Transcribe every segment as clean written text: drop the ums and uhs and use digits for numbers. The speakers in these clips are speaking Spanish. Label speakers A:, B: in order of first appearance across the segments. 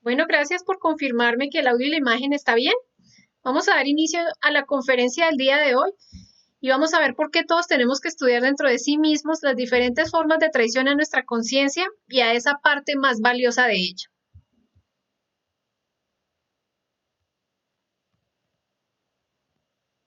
A: Bueno, gracias por confirmarme que el audio y la imagen está bien. Vamos a dar inicio a la conferencia del día de hoy y vamos a ver por qué todos tenemos que estudiar dentro de sí mismos las diferentes formas de traición a nuestra conciencia y a esa parte más valiosa de ella.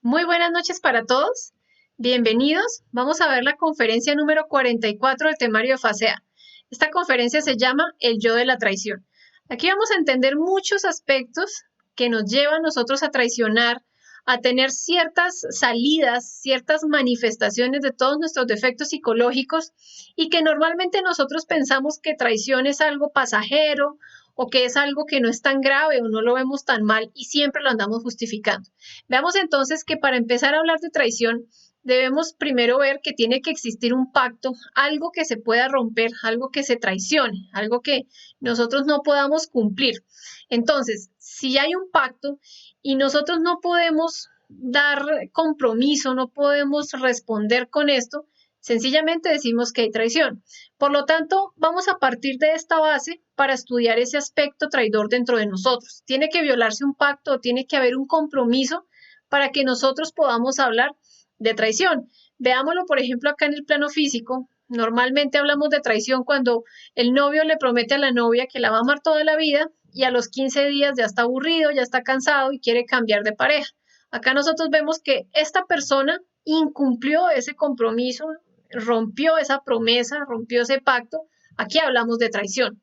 A: Muy buenas noches para todos. Bienvenidos. Vamos a ver la conferencia número 44 del temario de FASEA. Esta conferencia se llama El yo de la traición. Aquí vamos a entender muchos aspectos que nos llevan a nosotros a traicionar, a tener ciertas salidas, ciertas manifestaciones de todos nuestros defectos psicológicos y que normalmente nosotros pensamos que traición es algo pasajero o que es algo que no es tan grave o no lo vemos tan mal y siempre lo andamos justificando. Veamos entonces que para empezar a hablar de traición, debemos primero ver que tiene que existir un pacto, algo que se pueda romper, algo que se traicione, algo que nosotros no podamos cumplir. Entonces, si hay un pacto y nosotros no podemos dar compromiso, no podemos responder con esto, sencillamente decimos que hay traición. Por lo tanto, vamos a partir de esta base para estudiar ese aspecto traidor dentro de nosotros. Tiene que violarse un pacto, tiene que haber un compromiso para que nosotros podamos hablar de traición. Veámoslo, por ejemplo, acá en el plano físico. Normalmente hablamos de traición cuando el novio le promete a la novia que la va a amar toda la vida y a los 15 días ya está aburrido, ya está cansado y quiere cambiar de pareja. Acá nosotros vemos que esta persona incumplió ese compromiso, rompió esa promesa, rompió ese pacto. Aquí hablamos de traición.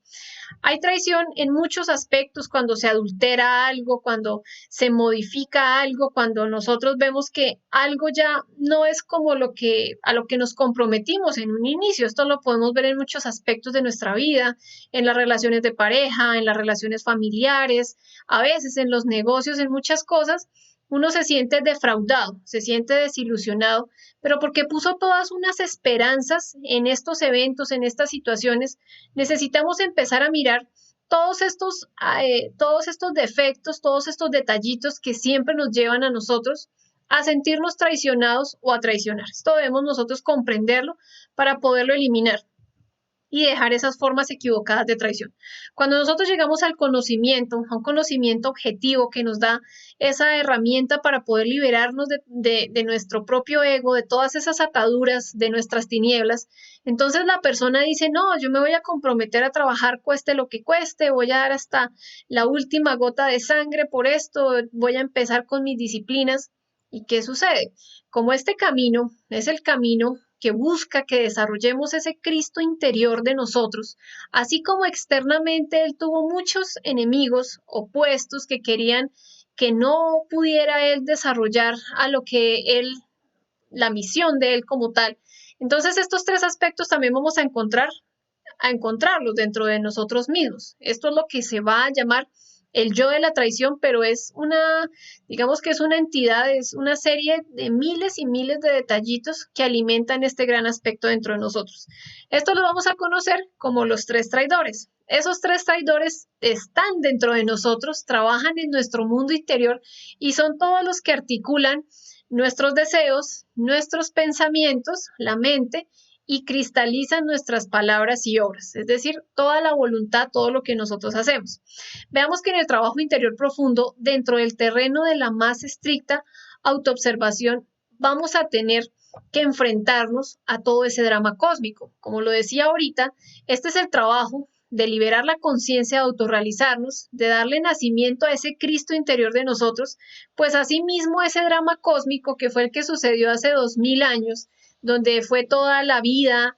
A: Hay traición en muchos aspectos cuando se adultera algo, cuando se modifica algo, cuando nosotros vemos que algo ya no es como a lo que nos comprometimos en un inicio. Esto lo podemos ver en muchos aspectos de nuestra vida, en las relaciones de pareja, en las relaciones familiares, a veces en los negocios, en muchas cosas. Uno se siente defraudado, se siente desilusionado, pero porque puso todas unas esperanzas en estos eventos, en estas situaciones, necesitamos empezar a mirar todos estos defectos, todos estos detallitos que siempre nos llevan a nosotros a sentirnos traicionados o a traicionar. Esto debemos nosotros comprenderlo para poderlo eliminar y dejar esas formas equivocadas de traición. Cuando nosotros llegamos al conocimiento, a un conocimiento objetivo que nos da esa herramienta para poder liberarnos de nuestro propio ego, de todas esas ataduras, de nuestras tinieblas, entonces la persona dice, no, yo me voy a comprometer a trabajar cueste lo que cueste, voy a dar hasta la última gota de sangre por esto, voy a empezar con mis disciplinas. ¿Y qué sucede? Como este camino es el camino que busca que desarrollemos ese Cristo interior de nosotros, así como externamente él tuvo muchos enemigos opuestos que querían que no pudiera él desarrollar a lo que él, la misión de él como tal. Entonces estos tres aspectos también vamos a encontrarlos dentro de nosotros mismos. Esto es lo que se va a llamar el yo de la traición, pero es digamos que es una entidad, es una serie de miles y miles de detallitos que alimentan este gran aspecto dentro de nosotros. Esto lo vamos a conocer como los tres traidores. Esos tres traidores están dentro de nosotros, trabajan en nuestro mundo interior y son todos los que articulan nuestros deseos, nuestros pensamientos, la mente y cristalizan nuestras palabras y obras, es decir, toda la voluntad, todo lo que nosotros hacemos. Veamos que en el trabajo interior profundo, dentro del terreno de la más estricta autoobservación, vamos a tener que enfrentarnos a todo ese drama cósmico. Como lo decía ahorita, este es el trabajo de liberar la conciencia, de autorrealizarnos, de darle nacimiento a ese Cristo interior de nosotros, pues asimismo ese drama cósmico que fue el que sucedió hace 2000 años, donde fue toda la vida,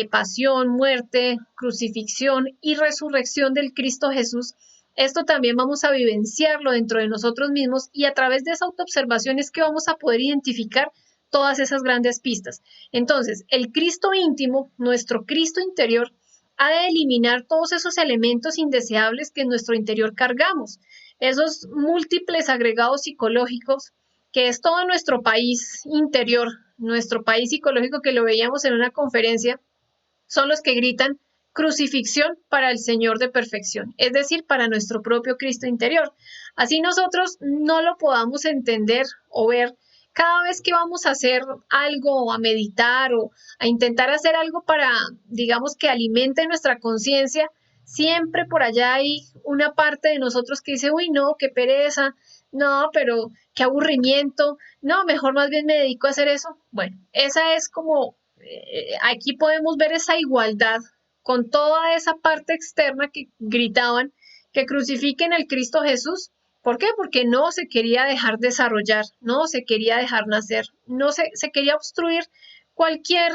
A: pasión, muerte, crucifixión y resurrección del Cristo Jesús. Esto también vamos a vivenciarlo dentro de nosotros mismos y a través de esa autoobservación es que vamos a poder identificar todas esas grandes pistas. Entonces, el Cristo íntimo, nuestro Cristo interior, ha de eliminar todos esos elementos indeseables que en nuestro interior cargamos, esos múltiples agregados psicológicos que es todo nuestro país interior, nuestro país psicológico que lo veíamos en una conferencia, son los que gritan crucifixión para el Señor de perfección, es decir, para nuestro propio Cristo interior. Así nosotros no lo podamos entender o ver cada vez que vamos a hacer algo o a meditar o a intentar hacer algo para, digamos, que alimente nuestra conciencia, Siempre por allá hay una parte de nosotros que dice, uy, no, qué pereza, no, pero qué aburrimiento, no, mejor más bien me dedico a hacer eso. Bueno, esa es como, aquí podemos ver esa igualdad con toda esa parte externa que gritaban que crucifiquen al Cristo Jesús. ¿Por qué? Porque no se quería dejar desarrollar, no se quería dejar nacer, se quería obstruir cualquier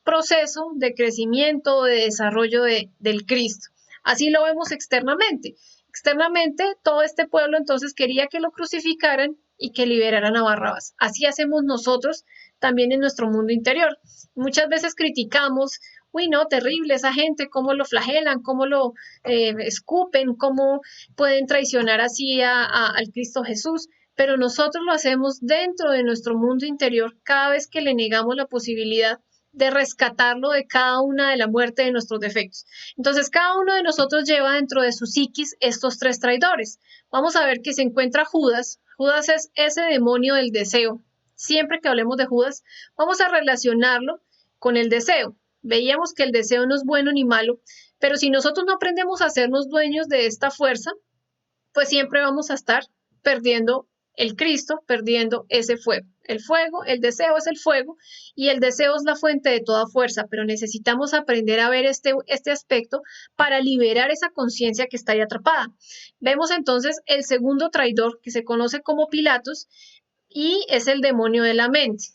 A: proceso de crecimiento o de desarrollo del Cristo. Así lo vemos externamente. Externamente, todo este pueblo entonces quería que lo crucificaran y que liberaran a Barrabás. Así hacemos nosotros también en nuestro mundo interior. Muchas veces criticamos, uy, no, terrible esa gente, cómo lo flagelan, cómo lo escupen, cómo pueden traicionar así al Cristo Jesús, pero nosotros lo hacemos dentro de nuestro mundo interior cada vez que le negamos la posibilidad de rescatarlo de cada una de la muerte de nuestros defectos. Entonces, cada uno de nosotros lleva dentro de su psiquis estos tres traidores. Vamos a ver que se encuentra Judas. Judas es ese demonio del deseo. Siempre que hablemos de Judas, vamos a relacionarlo con el deseo. Veíamos que el deseo no es bueno ni malo, pero si nosotros no aprendemos a hacernos dueños de esta fuerza, pues siempre vamos a estar perdiendo el Cristo, perdiendo ese fuego. El fuego, el deseo es el fuego y el deseo es la fuente de toda fuerza, pero necesitamos aprender a ver este aspecto para liberar esa conciencia que está ahí atrapada. Vemos entonces el segundo traidor que se conoce como Pilatos y es el demonio de la mente.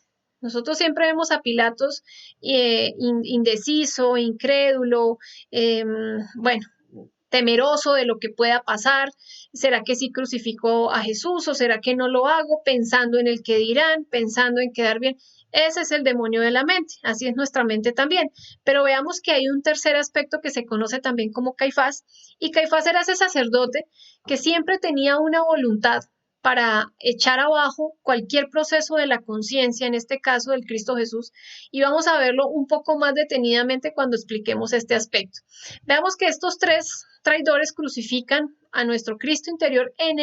A: Nosotros siempre vemos a Pilatos indeciso, incrédulo, bueno, temeroso de lo que pueda pasar. ¿Será que sí crucificó a Jesús o será que no lo hago? Pensando en el que dirán, pensando en quedar bien. Ese es el demonio de la mente, así es nuestra mente también. Pero veamos que hay un tercer aspecto que se conoce también como Caifás, y Caifás era ese sacerdote que siempre tenía una voluntad para echar abajo cualquier proceso de la conciencia, en este caso del Cristo Jesús, y vamos a verlo un poco más detenidamente cuando expliquemos este aspecto. Veamos que estos tres traidores crucifican a nuestro Cristo interior en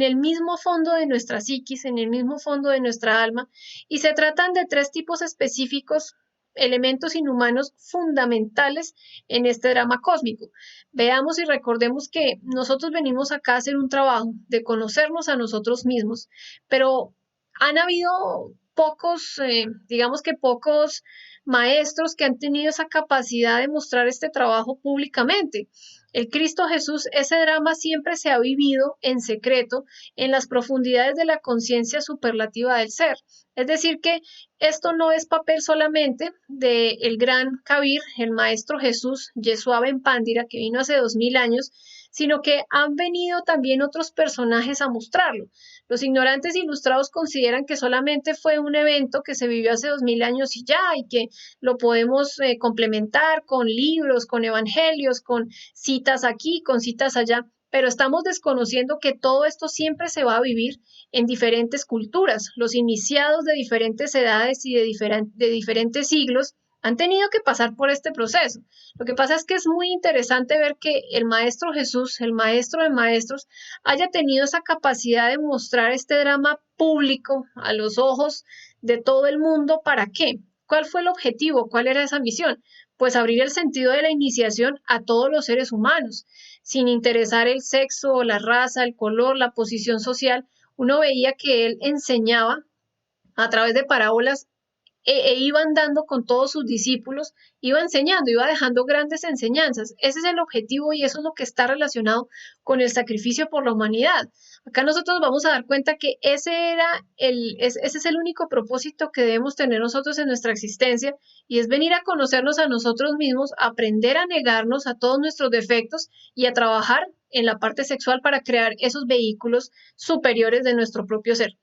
A: el mismo fondo de nuestra psiquis, en el mismo fondo de nuestra alma, y se tratan de tres tipos específicos, elementos inhumanos fundamentales en este drama cósmico. Veamos y recordemos que nosotros venimos acá a hacer un trabajo de conocernos a nosotros mismos, pero han habido pocos, digamos que pocos maestros que han tenido esa capacidad de mostrar este trabajo públicamente. El Cristo Jesús, ese drama siempre se ha vivido en secreto en las profundidades de la conciencia superlativa del ser. Es decir, que esto no es papel solamente del gran Kabir, el maestro Jesús, Yeshua Ben Pandira, que vino hace 2000 años, sino que han venido también otros personajes a mostrarlo. Los ignorantes ilustrados consideran que solamente fue un evento que se vivió hace 2000 años y ya, y que lo podemos complementar con libros, con evangelios, con citas aquí, con citas allá, pero estamos desconociendo que todo esto siempre se va a vivir en diferentes culturas. Los iniciados de diferentes edades y de diferentes siglos han tenido que pasar por este proceso. Lo que pasa es que es muy interesante ver que el Maestro Jesús, el Maestro de Maestros, haya tenido esa capacidad de mostrar este drama público a los ojos de todo el mundo. ¿Para qué? ¿Cuál fue el objetivo? ¿Cuál era esa misión? Pues abrir el sentido de la iniciación a todos los seres humanos, sin interesar el sexo, la raza, el color, la posición social. Uno veía que él enseñaba a través de parábolas iban dando con todos sus discípulos, iba enseñando, iba dejando grandes enseñanzas. Ese es el objetivo y eso es lo que está relacionado con el sacrificio por la humanidad. Acá nosotros vamos a dar cuenta que ese es el único propósito que debemos tener nosotros en nuestra existencia y es venir a conocernos a nosotros mismos, aprender a negarnos a todos nuestros defectos y a trabajar en la parte sexual para crear esos vehículos superiores de nuestro propio ser.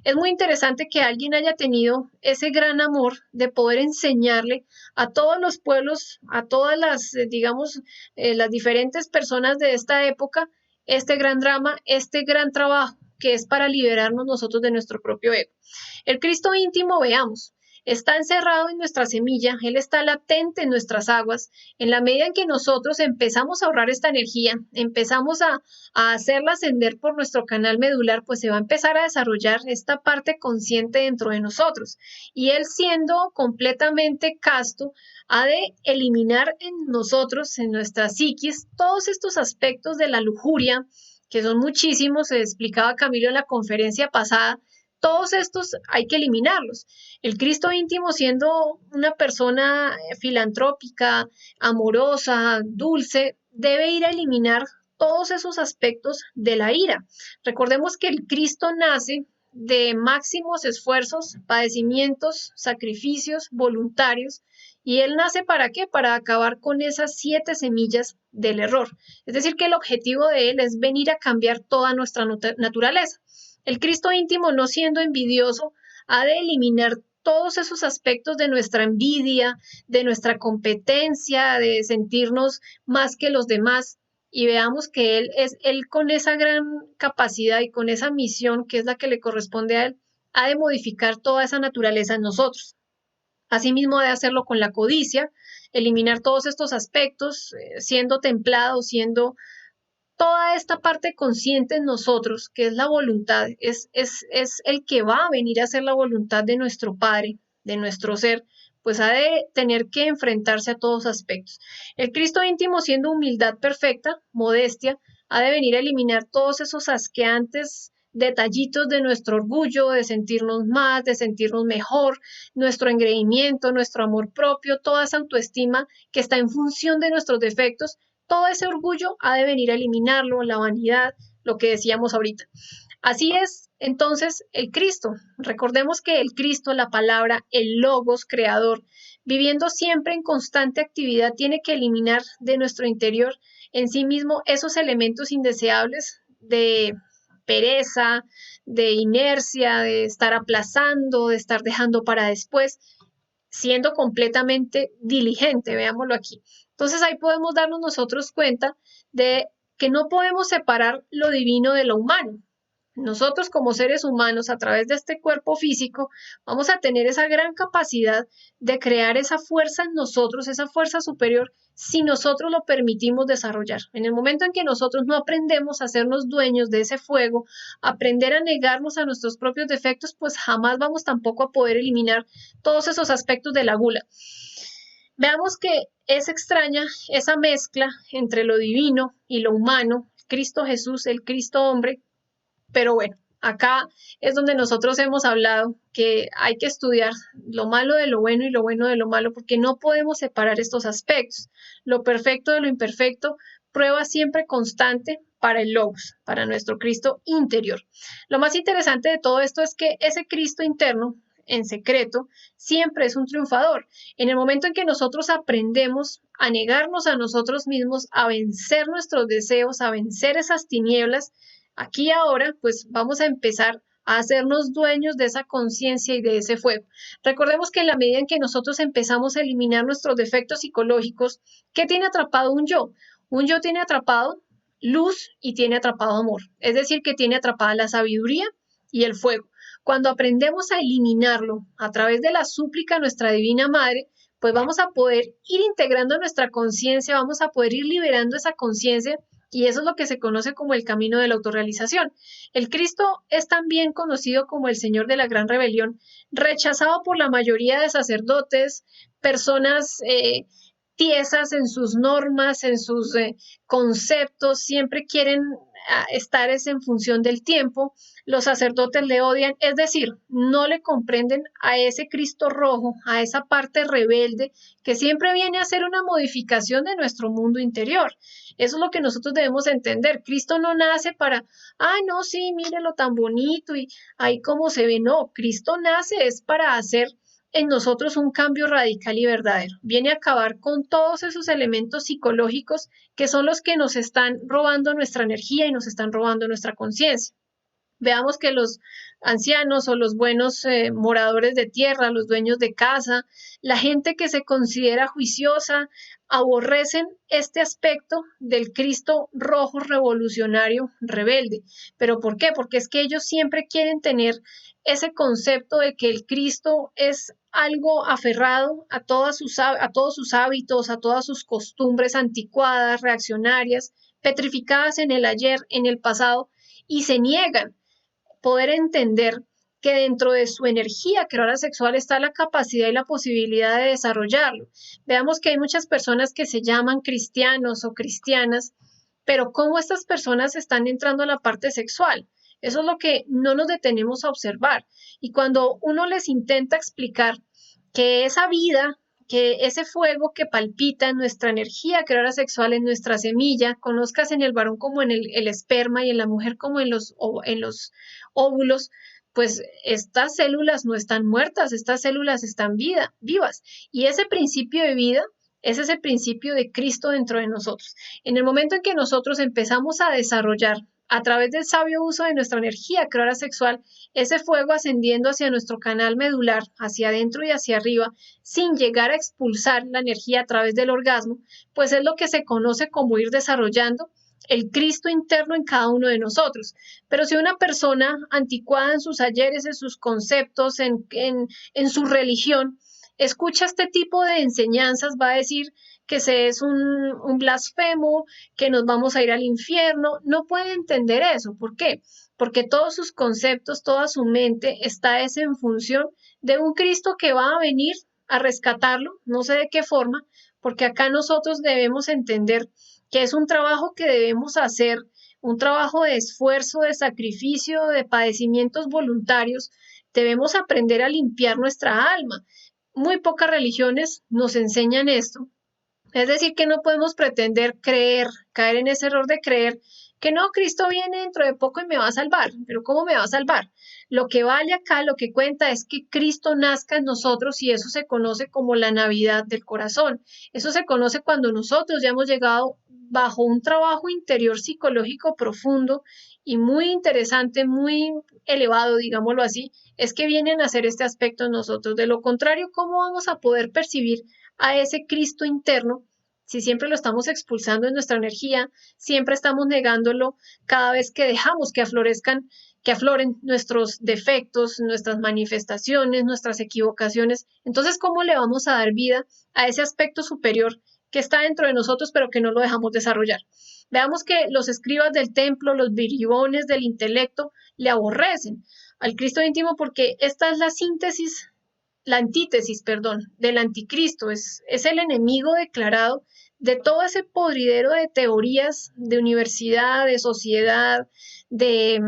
A: Es muy interesante que alguien haya tenido ese gran amor de poder enseñarle a todos los pueblos, a todas las, digamos, las diferentes personas de esta época, este gran drama, este gran trabajo que es para liberarnos nosotros de nuestro propio ego. El Cristo íntimo, veamos. está encerrado en nuestra semilla, Él está latente en nuestras aguas. En la medida en que nosotros empezamos a ahorrar esta energía, empezamos a hacerla ascender por nuestro canal medular, pues se va a empezar a desarrollar esta parte consciente dentro de nosotros. Y Él, siendo completamente casto, ha de eliminar en nosotros, en nuestra psiquis, todos estos aspectos de la lujuria, que son muchísimos, se explicaba Camilo en la conferencia pasada. Todos estos hay que eliminarlos. El Cristo íntimo, siendo una persona filantrópica, amorosa, dulce, debe ir a eliminar todos esos aspectos de la ira. Recordemos que el Cristo nace de máximos esfuerzos, padecimientos, sacrificios voluntarios, y Él nace ¿para qué? Para acabar con esas 7 semillas del error. Es decir, que el objetivo de Él es venir a cambiar toda nuestra naturaleza. El Cristo íntimo, no siendo envidioso, ha de eliminar todos esos aspectos de nuestra envidia, de nuestra competencia, de sentirnos más que los demás, y veamos que Él con esa gran capacidad y con esa misión que es la que le corresponde a Él, ha de modificar toda esa naturaleza en nosotros. Asimismo, ha de hacerlo con la codicia, eliminar todos estos aspectos, siendo templado, siendo toda esta parte consciente en nosotros, que es la voluntad, es el que va a venir a hacer la voluntad de nuestro Padre, de nuestro ser, pues ha de tener que enfrentarse a todos aspectos. El Cristo íntimo, siendo humildad perfecta, modestia, ha de venir a eliminar todos esos asqueantes detallitos de nuestro orgullo, de sentirnos más, de sentirnos mejor, nuestro engreimiento, nuestro amor propio, toda esa autoestima que está en función de nuestros defectos. Todo ese orgullo ha de venir a eliminarlo, la vanidad, lo que decíamos ahorita. Así es, entonces, el Cristo. Recordemos que el Cristo, la palabra, el Logos creador, viviendo siempre en constante actividad, tiene que eliminar de nuestro interior en sí mismo esos elementos indeseables de pereza, de inercia, de estar aplazando, de estar dejando para después, siendo completamente diligente, veámoslo aquí. Entonces ahí podemos darnos nosotros cuenta de que no podemos separar lo divino de lo humano. Nosotros como seres humanos, a través de este cuerpo físico, vamos a tener esa gran capacidad de crear esa fuerza en nosotros, esa fuerza superior, si nosotros lo permitimos desarrollar. En el momento en que nosotros no aprendemos a hacernos dueños de ese fuego, aprender a negarnos a nuestros propios defectos, pues jamás vamos tampoco a poder eliminar todos esos aspectos de la gula. Veamos que es extraña esa mezcla entre lo divino y lo humano, Cristo Jesús, el Cristo hombre. Pero bueno, acá es donde nosotros hemos hablado que hay que estudiar lo malo de lo bueno y lo bueno de lo malo, porque no podemos separar estos aspectos. Lo perfecto de lo imperfecto, prueba siempre constante para el Logos, para nuestro Cristo interior. Lo más interesante de todo esto es que ese Cristo interno, en secreto, siempre es un triunfador. En el momento en que nosotros aprendemos a negarnos a nosotros mismos, a vencer nuestros deseos, a vencer esas tinieblas, aquí ahora, pues vamos a empezar a hacernos dueños de esa conciencia y de ese fuego. Recordemos que en la medida en que nosotros empezamos a eliminar nuestros defectos psicológicos, ¿qué tiene atrapado un yo? Un yo tiene atrapado luz y tiene atrapado amor, es decir, que tiene atrapada la sabiduría y el fuego. Cuando aprendemos a eliminarlo a través de la súplica a nuestra Divina Madre, pues vamos a poder ir integrando nuestra conciencia, vamos a poder ir liberando esa conciencia, y eso es lo que se conoce como el camino de la autorrealización. El Cristo es también conocido como el Señor de la Gran Rebelión, rechazado por la mayoría de sacerdotes, personas tiesas en sus normas, en sus conceptos, siempre quieren estar en función del tiempo. Los sacerdotes le odian, es decir, no le comprenden a ese Cristo rojo, a esa parte rebelde que siempre viene a hacer una modificación de nuestro mundo interior. Eso es lo que nosotros debemos entender. Cristo no nace para, no, sí, mírelo tan bonito y ahí cómo se ve. No, Cristo nace es para hacer en nosotros un cambio radical y verdadero. Viene a acabar con todos esos elementos psicológicos que son los que nos están robando nuestra energía y nos están robando nuestra conciencia. Veamos que los ancianos o los buenos moradores de tierra, los dueños de casa, la gente que se considera juiciosa, aborrecen este aspecto del Cristo rojo revolucionario rebelde. ¿Pero por qué? Porque es que ellos siempre quieren tener ese concepto de que el Cristo es algo aferrado a todos sus hábitos, a todas sus costumbres anticuadas, reaccionarias, petrificadas en el ayer, en el pasado, y se niegan poder entender que dentro de su energía creadora sexual está la capacidad y la posibilidad de desarrollarlo. Veamos que hay muchas personas que se llaman cristianos o cristianas, pero cómo estas personas están entrando a la parte sexual. Eso es lo que no nos detenemos a observar. Y cuando uno les intenta explicar que esa vida, que ese fuego que palpita en nuestra energía creadora sexual, en nuestra semilla, conozcas en el varón como en el esperma y en la mujer como en los óvulos, pues estas células no están muertas, estas células están vivas. Y ese principio de vida es ese principio de Cristo dentro de nosotros. En el momento en que nosotros empezamos a desarrollar a través del sabio uso de nuestra energía creadora sexual, ese fuego ascendiendo hacia nuestro canal medular, hacia adentro y hacia arriba, sin llegar a expulsar la energía a través del orgasmo, pues es lo que se conoce como ir desarrollando el Cristo interno en cada uno de nosotros. Pero si una persona anticuada en sus ayeres, en sus conceptos, en su religión, escucha este tipo de enseñanzas, va a decir que se es un blasfemo, que nos vamos a ir al infierno. No puede entender eso. ¿Por qué? Porque todos sus conceptos, toda su mente está es en función de un Cristo que va a venir a rescatarlo, no sé de qué forma, porque acá nosotros debemos entender que es un trabajo que debemos hacer, un trabajo de esfuerzo, de sacrificio, de padecimientos voluntarios. Debemos aprender a limpiar nuestra alma. Muy pocas religiones nos enseñan esto. Es decir, que no podemos pretender creer, caer en ese error de creer que no, Cristo viene dentro de poco y me va a salvar. Pero ¿cómo me va a salvar? Lo que vale acá, lo que cuenta es que Cristo nazca en nosotros y eso se conoce como la Navidad del corazón. Eso se conoce cuando nosotros ya hemos llegado bajo un trabajo interior psicológico profundo y muy interesante, muy elevado, digámoslo así, es que vienen a hacer este aspecto en nosotros. De lo contrario, ¿cómo vamos a poder percibir a ese Cristo interno si siempre lo estamos expulsando en nuestra energía, siempre estamos negándolo cada vez que dejamos que afloren nuestros defectos, nuestras manifestaciones, nuestras equivocaciones? Entonces, ¿cómo le vamos a dar vida a ese aspecto superior que está dentro de nosotros, pero que no lo dejamos desarrollar? Veamos que los escribas del templo, los bribones del intelecto, le aborrecen al Cristo íntimo porque esta es la antítesis, perdón, del anticristo, es el enemigo declarado de todo ese podridero de teorías de universidad, de sociedad, de,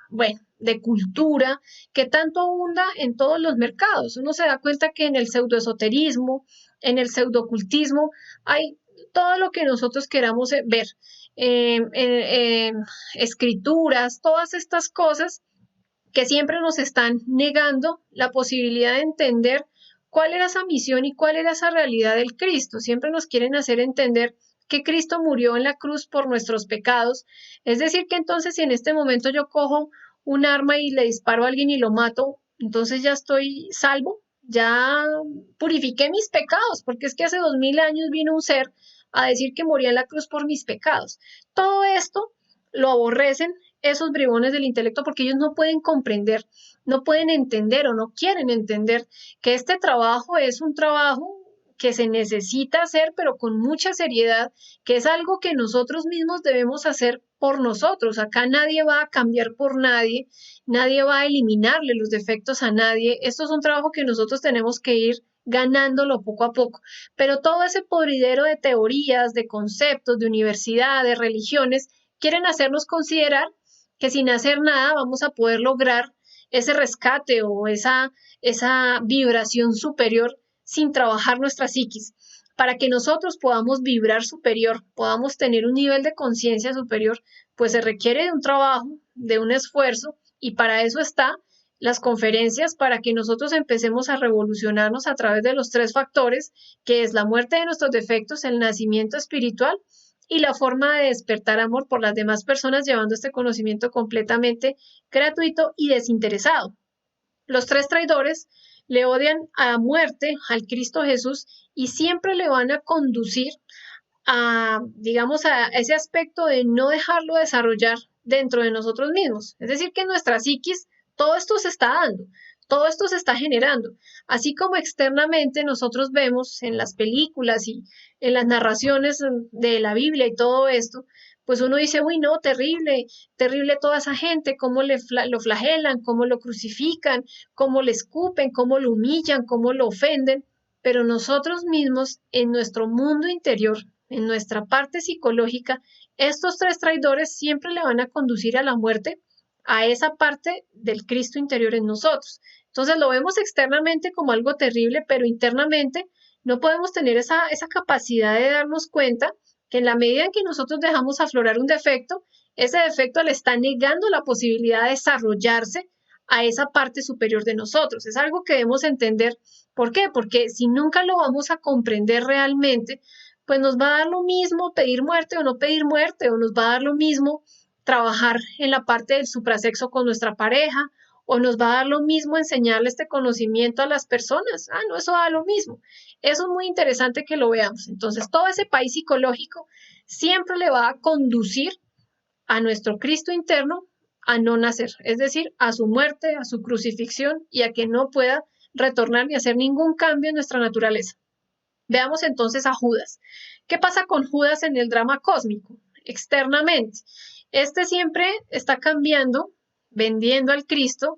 A: bueno, de cultura, que tanto abunda en todos los mercados. Uno se da cuenta que en el pseudoesoterismo, en el pseudocultismo, hay todo lo que nosotros queramos ver, escrituras, todas estas cosas que siempre nos están negando la posibilidad de entender cuál era esa misión y cuál era esa realidad del Cristo. Siempre nos quieren hacer entender que Cristo murió en la cruz por nuestros pecados. Es decir, que entonces si en este momento yo cojo un arma y le disparo a alguien y lo mato, entonces ya estoy salvo, ya purifiqué mis pecados, porque es que hace 2000 años vino un ser a decir que moría en la cruz por mis pecados. Todo esto lo aborrecen esos bribones del intelecto porque ellos no pueden comprender, no pueden entender o no quieren entender que este trabajo es un trabajo que se necesita hacer, pero con mucha seriedad, que es algo que nosotros mismos debemos hacer por nosotros. Acá nadie va a cambiar por nadie, nadie va a eliminarle los defectos a nadie. Esto es un trabajo que nosotros tenemos que ir ganándolo poco a poco. Pero todo ese podridero de teorías, de conceptos, de universidad, de religiones, quieren hacernos considerar que sin hacer nada vamos a poder lograr ese rescate o esa vibración superior sin trabajar nuestra psiquis. Para que nosotros podamos vibrar superior, podamos tener un nivel de conciencia superior, pues se requiere de un trabajo, de un esfuerzo, y para eso está las conferencias, para que nosotros empecemos a revolucionarnos a través de los tres factores, que es la muerte de nuestros defectos, el nacimiento espiritual y la forma de despertar amor por las demás personas llevando este conocimiento completamente gratuito y desinteresado. Los tres traidores le odian a muerte al Cristo Jesús y siempre le van a conducir a, digamos, a ese aspecto de no dejarlo desarrollar dentro de nosotros mismos. Es decir, que en nuestra psiquis todo esto se está dando, todo esto se está generando. Así como externamente nosotros vemos en las películas y en las narraciones de la Biblia y todo esto, pues uno dice, uy, no, terrible, terrible toda esa gente, cómo lo flagelan, cómo lo crucifican, cómo le escupen, cómo lo humillan, cómo lo ofenden. Pero nosotros mismos, en nuestro mundo interior, en nuestra parte psicológica, estos tres traidores siempre le van a conducir a la muerte a esa parte del Cristo interior en nosotros. Entonces lo vemos externamente como algo terrible, pero internamente no podemos tener esa capacidad de darnos cuenta que en la medida en que nosotros dejamos aflorar un defecto, ese defecto le está negando la posibilidad de desarrollarse a esa parte superior de nosotros. Es algo que debemos entender. ¿Por qué? Porque si nunca lo vamos a comprender realmente, pues nos va a dar lo mismo pedir muerte o no pedir muerte, o nos va a dar lo mismo trabajar en la parte del suprasexo con nuestra pareja, o nos va a dar lo mismo enseñarle este conocimiento a las personas. Ah, no, eso da lo mismo. Eso es muy interesante que lo veamos. Entonces, todo ese país psicológico siempre le va a conducir a nuestro Cristo interno a no nacer, es decir, a su muerte, a su crucifixión y a que no pueda retornar ni hacer ningún cambio en nuestra naturaleza. Veamos entonces a Judas. ¿Qué pasa con Judas en el drama cósmico? Externamente, este siempre está cambiando, vendiendo al Cristo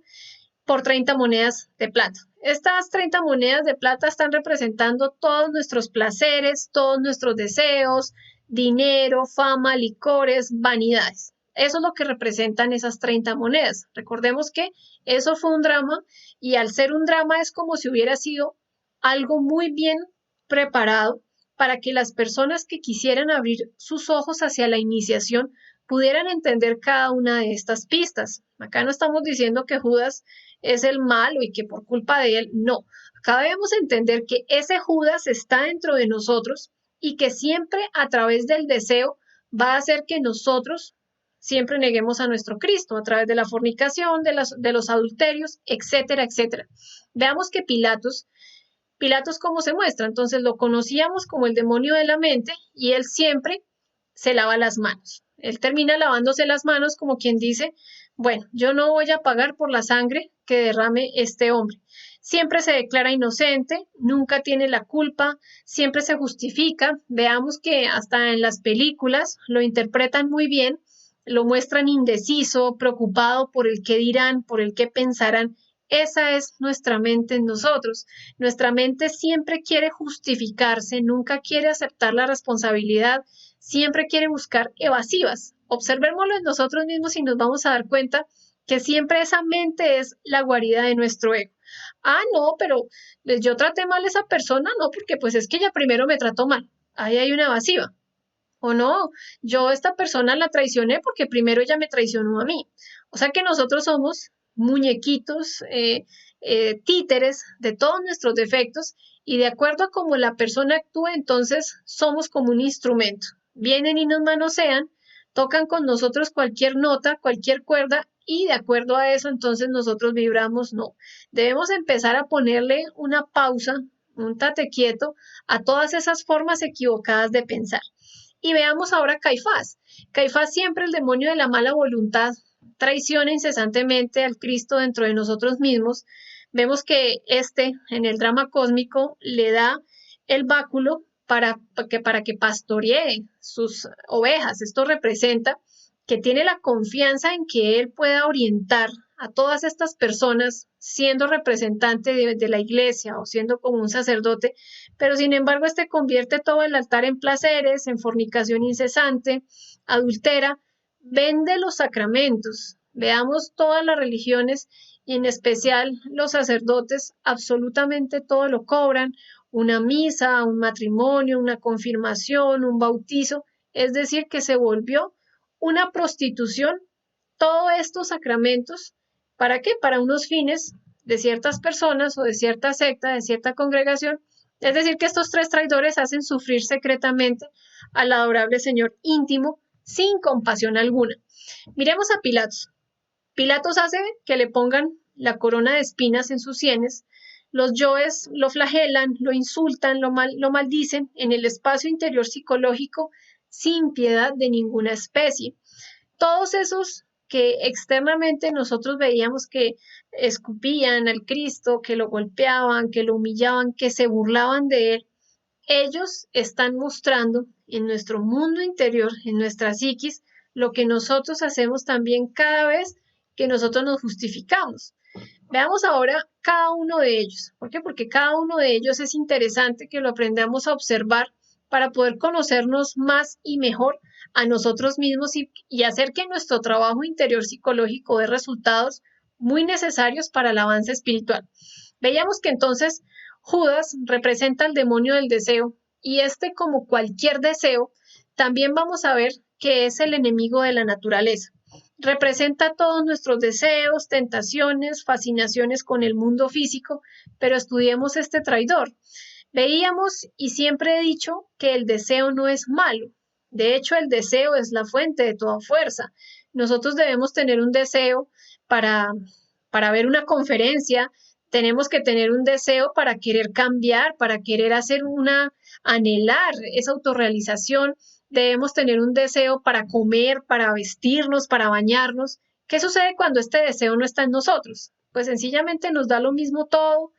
A: por 30 monedas de plata. Estas 30 monedas de plata están representando todos nuestros placeres, todos nuestros deseos, dinero, fama, licores, vanidades. Eso es lo que representan esas 30 monedas. Recordemos que eso fue un drama y al ser un drama es como si hubiera sido algo muy bien preparado para que las personas que quisieran abrir sus ojos hacia la iniciación pudieran entender cada una de estas pistas. Acá no estamos diciendo que Judas es el malo y que por culpa de él, no. Acá debemos entender que ese Judas está dentro de nosotros y que siempre a través del deseo va a hacer que nosotros siempre neguemos a nuestro Cristo a través de la fornicación, de los adulterios, etcétera, etcétera. Veamos que Pilatos cómo se muestra, entonces lo conocíamos como el demonio de la mente y él siempre se lava las manos. Él termina lavándose las manos como quien dice, bueno, yo no voy a pagar por la sangre que derrame este hombre. Siempre se declara inocente, nunca tiene la culpa, siempre se justifica. Veamos que hasta en las películas lo interpretan muy bien, lo muestran indeciso, preocupado por el qué dirán, por el qué pensarán. Esa es nuestra mente en nosotros. Nuestra mente siempre quiere justificarse, nunca quiere aceptar la responsabilidad, siempre quiere buscar evasivas. Observémoslo en nosotros mismos y nos vamos a dar cuenta que siempre esa mente es la guarida de nuestro ego. Ah, no, pero yo traté mal a esa persona, no, porque pues es que ella primero me trató mal. Ahí hay una evasiva. O no, yo a esta persona la traicioné porque primero ella me traicionó a mí. O sea que nosotros somos muñequitos, títeres de todos nuestros defectos y de acuerdo a cómo la persona actúa, entonces somos como un instrumento. Vienen y nos manosean, tocan con nosotros cualquier nota, cualquier cuerda y de acuerdo a eso entonces nosotros vibramos. No, debemos empezar a ponerle una pausa, un tate quieto a todas esas formas equivocadas de pensar. Y veamos ahora Caifás. Caifás siempre el demonio de la mala voluntad traiciona incesantemente al Cristo dentro de nosotros mismos. Vemos que en el drama cósmico, le da el báculo para que pastoree sus ovejas. Esto representa que tiene la confianza en que él pueda orientar a todas estas personas siendo representante de la iglesia o siendo como un sacerdote, pero sin embargo convierte todo el altar en placeres, en fornicación incesante, adultera, vende los sacramentos. Veamos todas las religiones y en especial los sacerdotes, absolutamente todo lo cobran, una misa, un matrimonio, una confirmación, un bautizo, es decir, que se volvió una prostitución, todos estos sacramentos, ¿para qué? Para unos fines de ciertas personas o de cierta secta, de cierta congregación, Es decir, que estos tres traidores hacen sufrir secretamente al adorable Señor íntimo sin compasión alguna. Miremos a Pilatos. Pilatos hace que le pongan la corona de espinas en sus sienes, los yoes lo flagelan, lo insultan, lo maldicen en el espacio interior psicológico sin piedad de ninguna especie. Todos esos que externamente nosotros veíamos que escupían al Cristo, que lo golpeaban, que lo humillaban, que se burlaban de él, ellos están mostrando en nuestro mundo interior, en nuestra psiquis, lo que nosotros hacemos también cada vez que nosotros nos justificamos. Veamos ahora cada uno de ellos. ¿Por qué? Porque cada uno de ellos es interesante que lo aprendamos a observar para poder conocernos más y mejor a nosotros mismos y hacer que nuestro trabajo interior psicológico dé resultados muy necesarios para el avance espiritual. Veíamos que entonces Judas representa al demonio del deseo y este, como cualquier deseo, también vamos a ver que es el enemigo de la naturaleza. Representa todos nuestros deseos, tentaciones, fascinaciones con el mundo físico, pero estudiemos este traidor. Veíamos y siempre he dicho que el deseo no es malo. De hecho, el deseo es la fuente de toda fuerza. Nosotros debemos tener un deseo para ver una conferencia, tenemos que tener un deseo para querer cambiar, para querer anhelar esa autorrealización. Debemos tener un deseo para comer, para vestirnos, para bañarnos. ¿Qué sucede cuando este deseo no está en nosotros? Pues sencillamente nos da lo mismo todo,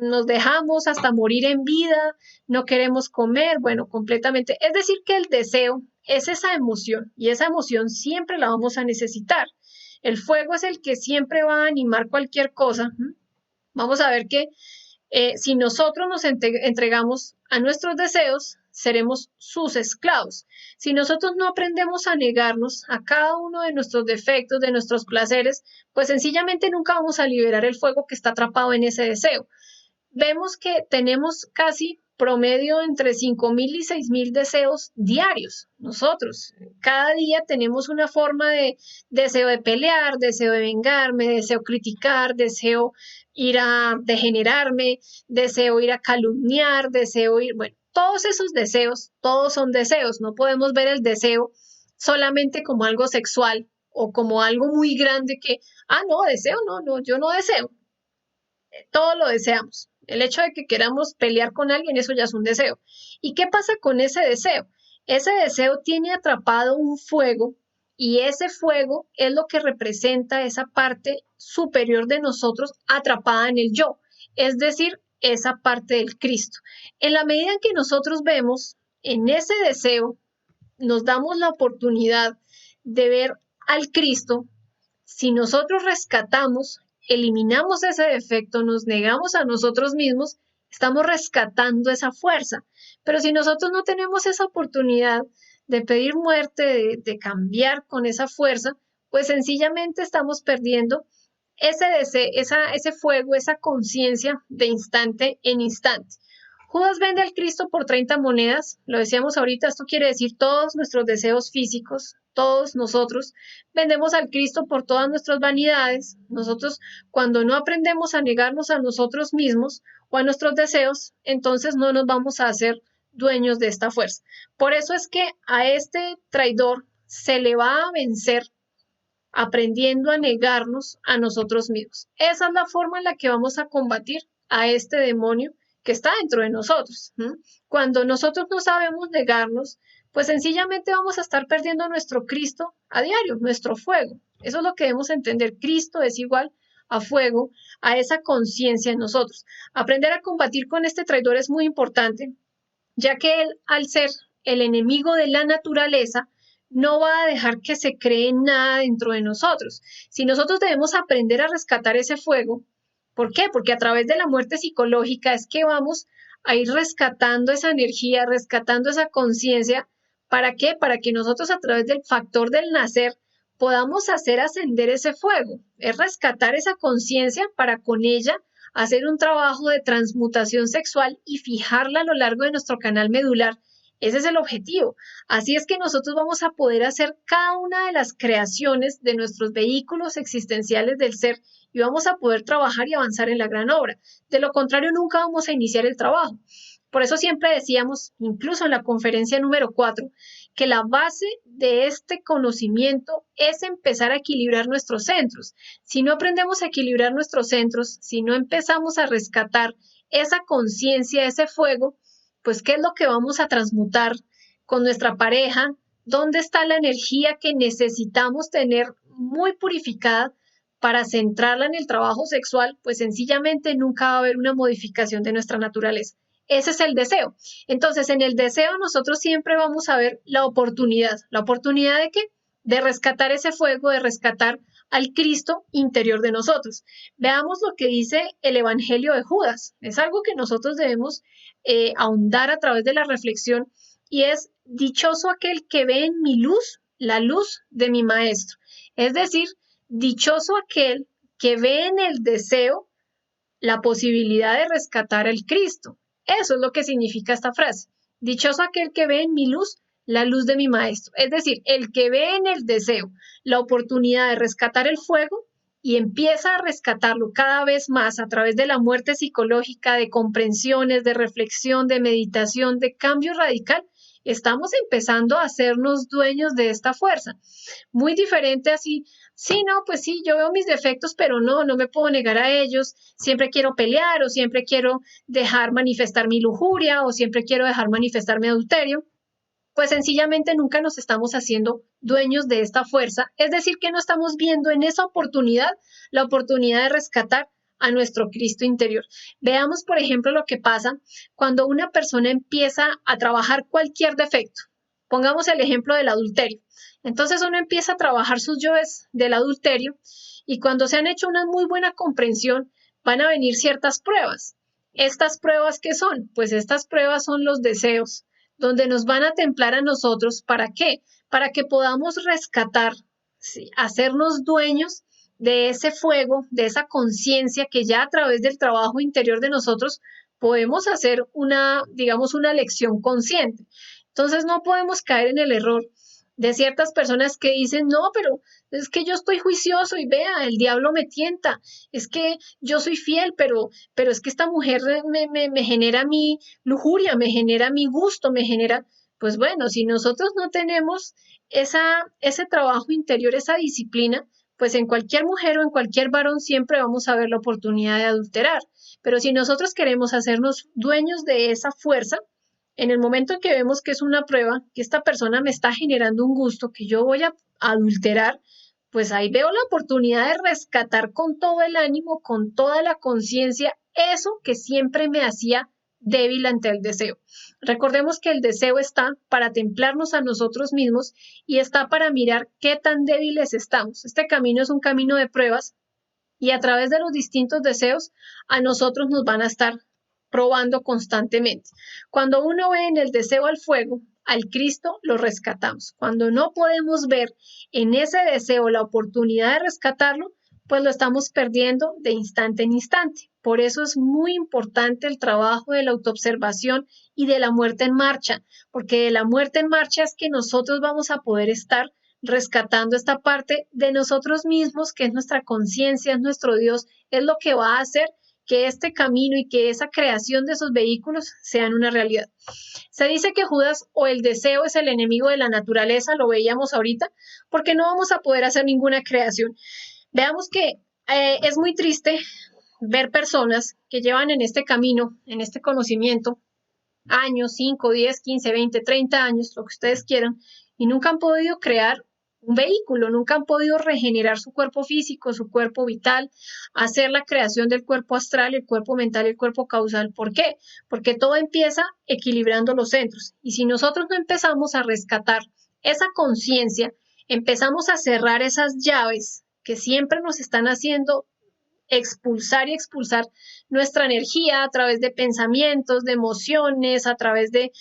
A: nos dejamos hasta morir en vida, no queremos comer, bueno, completamente. Es decir, que el deseo es esa emoción y esa emoción siempre la vamos a necesitar. El fuego es el que siempre va a animar cualquier cosa. Vamos a ver que si nosotros nos entregamos a nuestros deseos, seremos sus esclavos. Si nosotros no aprendemos a negarnos a cada uno de nuestros defectos, de nuestros placeres, pues sencillamente nunca vamos a liberar el fuego que está atrapado en ese deseo. Vemos que tenemos casi promedio entre 5.000 y 6.000 deseos diarios. Nosotros, cada día tenemos una forma de deseo de pelear, deseo de vengarme, deseo criticar, deseo ir a degenerarme, deseo ir a calumniar, deseo ir, bueno, todos esos deseos, todos son deseos. No podemos ver el deseo solamente como algo sexual o como algo muy grande que, no, deseo, no, yo no deseo. Todo lo deseamos. El hecho de que queramos pelear con alguien, eso ya es un deseo. ¿Y qué pasa con ese deseo? Ese deseo tiene atrapado un fuego y ese fuego es lo que representa esa parte superior de nosotros atrapada en el yo, es decir, esa parte del Cristo. En la medida en que nosotros vemos en ese deseo, nos damos la oportunidad de ver al Cristo. Si nosotros rescatamos, eliminamos ese defecto, nos negamos a nosotros mismos, estamos rescatando esa fuerza. Pero si nosotros no tenemos esa oportunidad de pedir muerte, de cambiar con esa fuerza, pues sencillamente estamos perdiendo ese fuego, esa conciencia de instante en instante. Judas vende al Cristo por 30 monedas, lo decíamos ahorita, esto quiere decir todos nuestros deseos físicos, todos nosotros vendemos al Cristo por todas nuestras vanidades. Nosotros, cuando no aprendemos a negarnos a nosotros mismos o a nuestros deseos, entonces no nos vamos a hacer dueños de esta fuerza. Por eso es que a este traidor se le va a vencer aprendiendo a negarnos a nosotros mismos. Esa es la forma en la que vamos a combatir a este demonio que está dentro de nosotros. Cuando nosotros no sabemos negarnos, pues sencillamente vamos a estar perdiendo nuestro Cristo a diario, nuestro fuego. Eso es lo que debemos entender. Cristo es igual a fuego, a esa conciencia en nosotros. Aprender a combatir con este traidor es muy importante, ya que él, al ser el enemigo de la naturaleza, no va a dejar que se cree nada dentro de nosotros. Si nosotros debemos aprender a rescatar ese fuego, ¿por qué? Porque a través de la muerte psicológica es que vamos a ir rescatando esa energía, rescatando esa conciencia. ¿Para qué? Para que nosotros a través del factor del nacer podamos hacer ascender ese fuego. Es rescatar esa conciencia para con ella hacer un trabajo de transmutación sexual y fijarla a lo largo de nuestro canal medular Ese es el objetivo. Así es que nosotros vamos a poder hacer cada una de las creaciones de nuestros vehículos existenciales del ser y vamos a poder trabajar y avanzar en la gran obra. De lo contrario, nunca vamos a iniciar el trabajo. Por eso siempre decíamos, incluso en la conferencia número 4, que la base de este conocimiento es empezar a equilibrar nuestros centros. Si no aprendemos a equilibrar nuestros centros, si no empezamos a rescatar esa conciencia, ese fuego, pues ¿qué es lo que vamos a transmutar con nuestra pareja? ¿Dónde está la energía que necesitamos tener muy purificada para centrarla en el trabajo sexual? Pues sencillamente nunca va a haber una modificación de nuestra naturaleza. Ese es el deseo. Entonces, en el deseo nosotros siempre vamos a ver la oportunidad. ¿La oportunidad de qué? De rescatar ese fuego, de rescatar al Cristo interior de nosotros. Veamos lo que dice el Evangelio de Judas. Es algo que nosotros debemos ahondar a través de la reflexión y es dichoso aquel que ve en mi luz la luz de mi maestro. Es decir, dichoso aquel que ve en el deseo la posibilidad de rescatar al Cristo. Eso es lo que significa esta frase. Dichoso aquel que ve en mi luz la luz de mi maestro. Es decir, el que ve en el deseo la oportunidad de rescatar el fuego y empieza a rescatarlo cada vez más a través de la muerte psicológica, de comprensiones, de reflexión, de meditación, de cambio radical, estamos empezando a hacernos dueños de esta fuerza. Muy diferente así, sí, no, pues sí, yo veo mis defectos, pero no me puedo negar a ellos, siempre quiero pelear o siempre quiero dejar manifestar mi lujuria o siempre quiero dejar manifestar mi adulterio. Pues sencillamente nunca nos estamos haciendo dueños de esta fuerza, es decir, que no estamos viendo en esa oportunidad la oportunidad de rescatar a nuestro Cristo interior. Veamos, por ejemplo, lo que pasa cuando una persona empieza a trabajar cualquier defecto. Pongamos el ejemplo del adulterio. Entonces uno empieza a trabajar sus yoes del adulterio y cuando se han hecho una muy buena comprensión, van a venir ciertas pruebas. ¿Estas pruebas qué son? Pues estas pruebas son los deseos donde nos van a templar a nosotros. ¿Para qué? Para que podamos rescatar, ¿sí? Hacernos dueños de ese fuego, de esa conciencia que ya a través del trabajo interior de nosotros podemos hacer una, digamos, una elección consciente. Entonces no podemos caer en el error de ciertas personas que dicen, no, pero es que yo estoy juicioso y vea, el diablo me tienta, es que yo soy fiel, pero es que esta mujer me genera mi lujuria, me genera mi gusto, me genera, pues bueno, si nosotros no tenemos ese trabajo interior, esa disciplina, pues en cualquier mujer o en cualquier varón siempre vamos a ver la oportunidad de adulterar. Pero si nosotros queremos hacernos dueños de esa fuerza, en el momento en que vemos que es una prueba, que esta persona me está generando un gusto, que yo voy a adulterar, pues ahí veo la oportunidad de rescatar con todo el ánimo, con toda la conciencia, eso que siempre me hacía débil ante el deseo. Recordemos que el deseo está para templarnos a nosotros mismos y está para mirar qué tan débiles estamos. Este camino es un camino de pruebas y a través de los distintos deseos a nosotros nos van a estar probando constantemente. Cuando uno ve en el deseo al fuego, al Cristo lo rescatamos. Cuando no podemos ver en ese deseo la oportunidad de rescatarlo, pues lo estamos perdiendo de instante en instante. Por eso es muy importante el trabajo de la autoobservación y de la muerte en marcha, porque de la muerte en marcha es que nosotros vamos a poder estar rescatando esta parte de nosotros mismos, que es nuestra conciencia, es nuestro Dios, es lo que va a hacer que este camino y que esa creación de esos vehículos sean una realidad. Se dice que Judas o el deseo es el enemigo de la naturaleza, lo veíamos ahorita, porque no vamos a poder hacer ninguna creación. Veamos que es muy triste ver personas que llevan en este camino, en este conocimiento, años, 5, 10, 15, 20, 30 años, lo que ustedes quieran, y nunca han podido crear un vehículo, nunca han podido regenerar su cuerpo físico, su cuerpo vital, hacer la creación del cuerpo astral, el cuerpo mental, el cuerpo causal. ¿Por qué? Porque todo empieza equilibrando los centros. Y si nosotros no empezamos a rescatar esa conciencia, empezamos a cerrar esas llaves que siempre nos están haciendo expulsar y expulsar nuestra energía a través de pensamientos, de emociones, a través de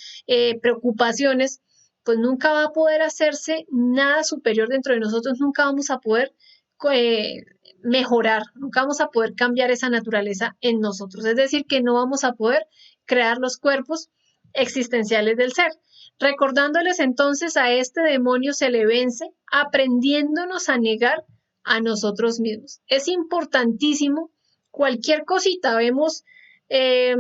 A: preocupaciones, pues nunca va a poder hacerse nada superior dentro de nosotros, nunca vamos a poder mejorar, nunca vamos a poder cambiar esa naturaleza en nosotros. Es decir, que no vamos a poder crear los cuerpos existenciales del ser. Recordándoles entonces a este demonio se le vence, aprendiéndonos a negar a nosotros mismos. Es importantísimo, cualquier cosita, vemos eh,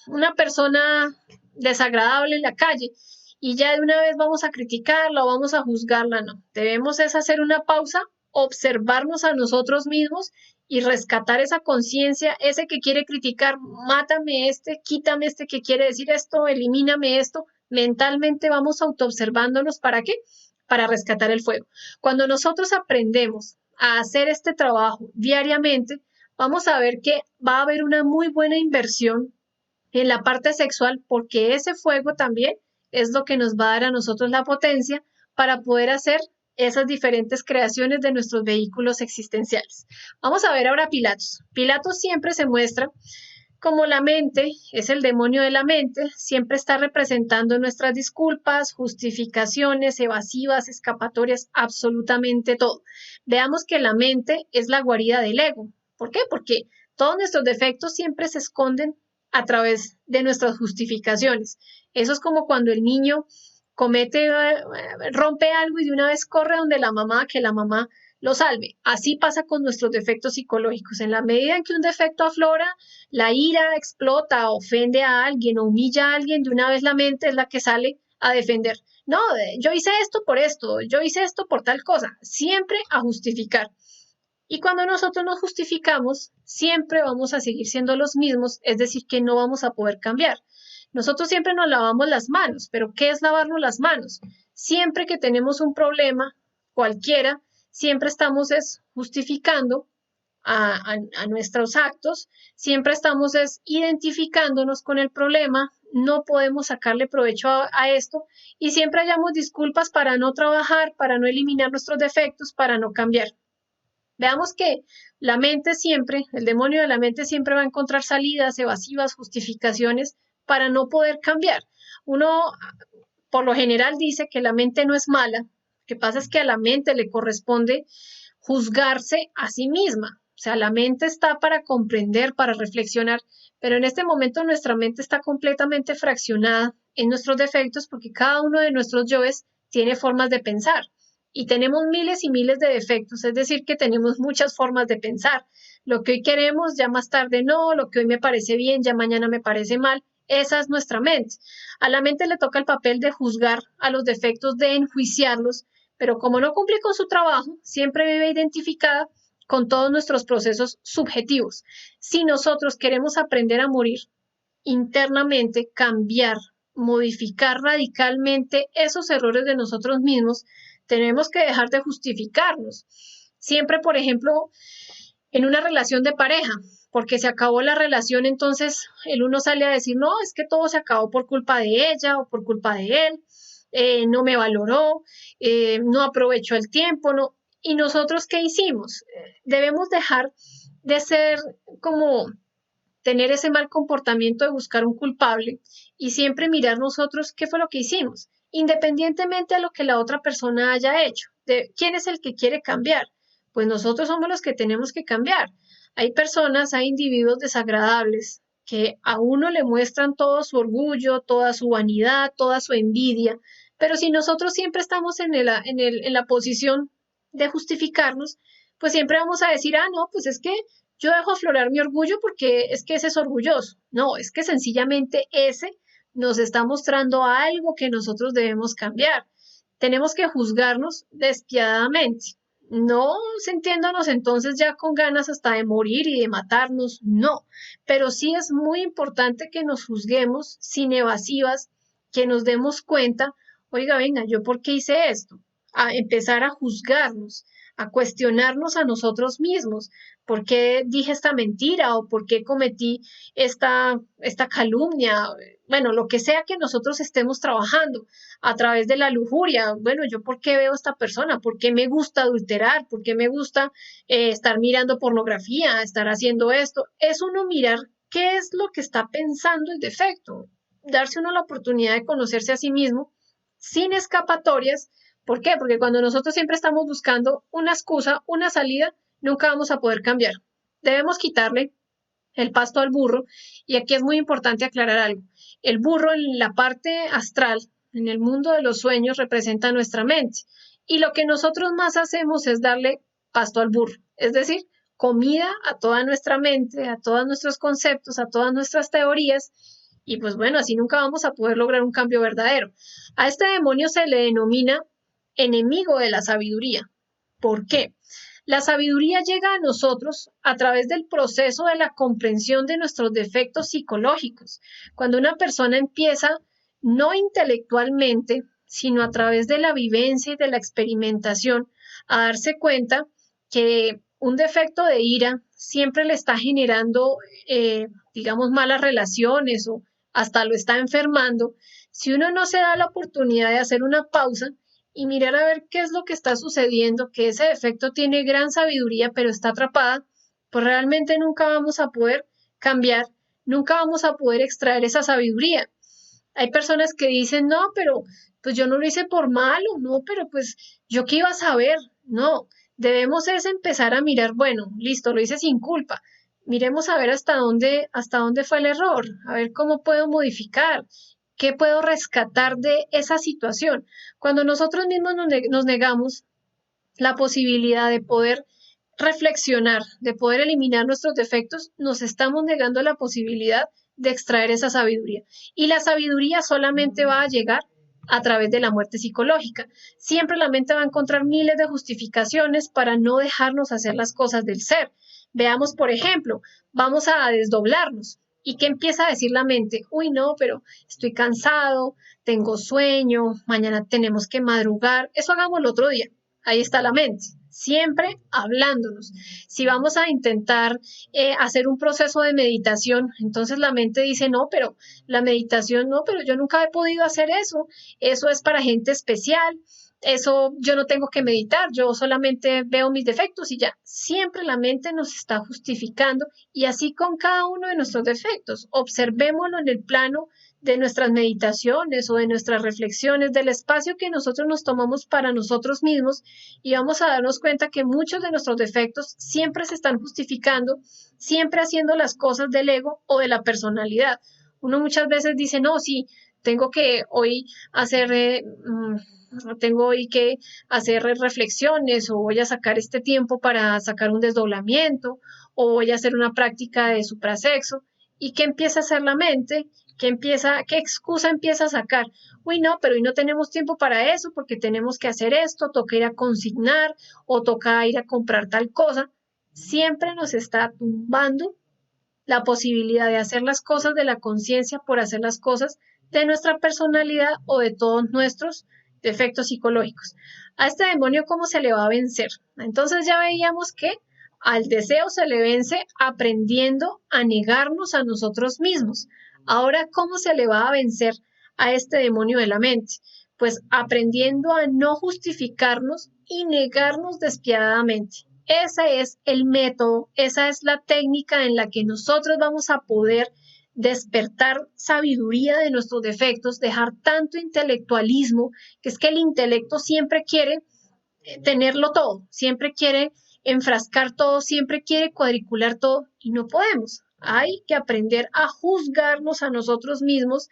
A: una persona desagradable en la calle y ya de una vez vamos a criticarla o vamos a juzgarla, no. Debemos es hacer una pausa, observarnos a nosotros mismos y rescatar esa conciencia, ese que quiere criticar, mátame este, quítame este que quiere decir esto, elimíname esto. Mentalmente vamos autoobservándonos, ¿para qué? Para rescatar el fuego. Cuando nosotros aprendemos a hacer este trabajo diariamente, vamos a ver que va a haber una muy buena inversión en la parte sexual, porque ese fuego también es lo que nos va a dar a nosotros la potencia para poder hacer esas diferentes creaciones de nuestros vehículos existenciales. Vamos a ver ahora Pilatos. Pilatos siempre se muestra como la mente es el demonio de la mente, siempre está representando nuestras disculpas, justificaciones, evasivas, escapatorias, absolutamente todo. Veamos que la mente es la guarida del ego. ¿Por qué? Porque todos nuestros defectos siempre se esconden a través de nuestras justificaciones. Eso es como cuando el niño comete, rompe algo y de una vez corre donde la mamá, que la mamá lo salve. Así pasa con nuestros defectos psicológicos. En la medida en que un defecto aflora, la ira explota, ofende a alguien o humilla a alguien, de una vez la mente es la que sale a defender. No, yo hice esto, yo hice esto por tal cosa, siempre a justificar. Y cuando nosotros nos justificamos, siempre vamos a seguir siendo los mismos, es decir, que no vamos a poder cambiar. Nosotros siempre nos lavamos las manos, pero ¿qué es lavarnos las manos? Siempre que tenemos un problema, cualquiera, siempre estamos justificando a nuestros actos, siempre estamos identificándonos con el problema, no podemos sacarle provecho a esto y siempre hallamos disculpas para no trabajar, para no eliminar nuestros defectos, para no cambiar. Veamos que la mente siempre, el demonio de la mente siempre va a encontrar salidas evasivas, justificaciones para no poder cambiar. Uno, por lo general, dice que la mente no es mala. Lo que pasa es que a la mente le corresponde juzgarse a sí misma. O sea, la mente está para comprender, para reflexionar, pero en este momento nuestra mente está completamente fraccionada en nuestros defectos porque cada uno de nuestros yoes tiene formas de pensar y tenemos miles y miles de defectos, es decir, que tenemos muchas formas de pensar. Lo que hoy queremos, ya más tarde no, lo que hoy me parece bien, ya mañana me parece mal. Esa es nuestra mente. A la mente le toca el papel de juzgar a los defectos, de enjuiciarlos, pero como no cumple con su trabajo, siempre vive identificada con todos nuestros procesos subjetivos. Si nosotros queremos aprender a morir internamente, cambiar, modificar radicalmente esos errores de nosotros mismos, tenemos que dejar de justificarnos. Siempre, por ejemplo, en una relación de pareja, porque se acabó la relación, entonces el uno sale a decir, no, es que todo se acabó por culpa de ella o por culpa de él, no me valoró, no aprovechó el tiempo, no. ¿Y nosotros qué hicimos? Debemos dejar de ser como tener ese mal comportamiento de buscar un culpable y siempre mirar nosotros qué fue lo que hicimos, independientemente de lo que la otra persona haya hecho, de quién es el que quiere cambiar. Pues nosotros somos los que tenemos que cambiar. Hay personas, hay individuos desagradables que a uno le muestran todo su orgullo, toda su vanidad, toda su envidia, pero si nosotros siempre estamos en la posición de justificarnos, pues siempre vamos a decir, ah, no, pues es que yo dejo aflorar mi orgullo porque es que ese es orgulloso. No, es que sencillamente ese nos está mostrando algo que nosotros debemos cambiar. Tenemos que juzgarnos despiadadamente, no sintiéndonos entonces ya con ganas hasta de morir y de matarnos, no, pero sí es muy importante que nos juzguemos sin evasivas, que nos demos cuenta, oiga, venga, ¿yo por qué hice esto? A empezar a juzgarnos, a cuestionarnos a nosotros mismos, ¿por qué dije esta mentira o por qué cometí esta calumnia? Bueno, lo que sea que nosotros estemos trabajando a través de la lujuria. Bueno, yo por qué veo a esta persona, por qué me gusta adulterar, por qué me gusta estar mirando pornografía, estar haciendo esto. Es uno mirar qué es lo que está pensando el defecto, darse uno la oportunidad de conocerse a sí mismo sin escapatorias. ¿Por qué? Porque cuando nosotros siempre estamos buscando una excusa, una salida, nunca vamos a poder cambiar. Debemos quitarle el pasto al burro y aquí es muy importante aclarar algo. El burro en la parte astral, en el mundo de los sueños, representa nuestra mente. Y lo que nosotros más hacemos es darle pasto al burro, es decir, comida a toda nuestra mente, a todos nuestros conceptos, a todas nuestras teorías, y pues bueno, así nunca vamos a poder lograr un cambio verdadero. A este demonio se le denomina enemigo de la sabiduría. ¿Por qué? La sabiduría llega a nosotros a través del proceso de la comprensión de nuestros defectos psicológicos. Cuando una persona empieza, no intelectualmente, sino a través de la vivencia y de la experimentación, a darse cuenta que un defecto de ira siempre le está generando, digamos, malas relaciones o hasta lo está enfermando. Si uno no se da la oportunidad de hacer una pausa y mirar a ver qué es lo que está sucediendo, que ese defecto tiene gran sabiduría, pero está atrapada, pues realmente nunca vamos a poder cambiar, nunca vamos a poder extraer esa sabiduría. Hay personas que dicen, no, pero pues yo no lo hice por malo, no, pero pues yo qué iba a saber. No, debemos es empezar a mirar, bueno, listo, lo hice sin culpa. Miremos a ver hasta dónde fue el error, a ver cómo puedo modificar, qué puedo rescatar de esa situación. Cuando nosotros mismos nos negamos la posibilidad de poder reflexionar, de poder eliminar nuestros defectos, nos estamos negando la posibilidad de extraer esa sabiduría. Y la sabiduría solamente va a llegar a través de la muerte psicológica. Siempre la mente va a encontrar miles de justificaciones para no dejarnos hacer las cosas del ser. Veamos, por ejemplo, vamos a desdoblarnos. ¿Y qué empieza a decir la mente? Uy, no, pero estoy cansado, tengo sueño, mañana tenemos que madrugar. Eso hagamos el otro día. Ahí está la mente, siempre hablándonos. Si vamos a intentar hacer un proceso de meditación, entonces la mente dice, no, pero la meditación no, pero yo nunca he podido hacer eso. Eso es para gente especial. Eso yo no tengo que meditar, yo solamente veo mis defectos y ya. Siempre la mente nos está justificando y así con cada uno de nuestros defectos. Observémoslo en el plano de nuestras meditaciones o de nuestras reflexiones, del espacio que nosotros nos tomamos para nosotros mismos y vamos a darnos cuenta que muchos de nuestros defectos siempre se están justificando, siempre haciendo las cosas del ego o de la personalidad. Uno muchas veces dice, no, sí, tengo que hoy hacer, tengo hoy que hacer reflexiones o voy a sacar este tiempo para sacar un desdoblamiento o voy a hacer una práctica de suprasexo. ¿Y qué empieza a hacer la mente? ¿Qué excusa empieza a sacar? Uy, no, pero hoy no tenemos tiempo para eso porque tenemos que hacer esto, toca ir a consignar o toca ir a comprar tal cosa. Siempre nos está tumbando la posibilidad de hacer las cosas de la conciencia por hacer las cosas de nuestra personalidad o de todos nuestros defectos psicológicos. A este demonio, ¿cómo se le va a vencer? Entonces ya veíamos que al deseo se le vence aprendiendo a negarnos a nosotros mismos. Ahora, ¿cómo se le va a vencer a este demonio de la mente? Pues aprendiendo a no justificarnos y negarnos despiadadamente. Ese es el método, esa es la técnica en la que nosotros vamos a poder despertar sabiduría de nuestros defectos, dejar tanto intelectualismo, que es que el intelecto siempre quiere tenerlo todo, siempre quiere enfrascar todo, siempre quiere cuadricular todo y no podemos. Hay que aprender a juzgarnos a nosotros mismos,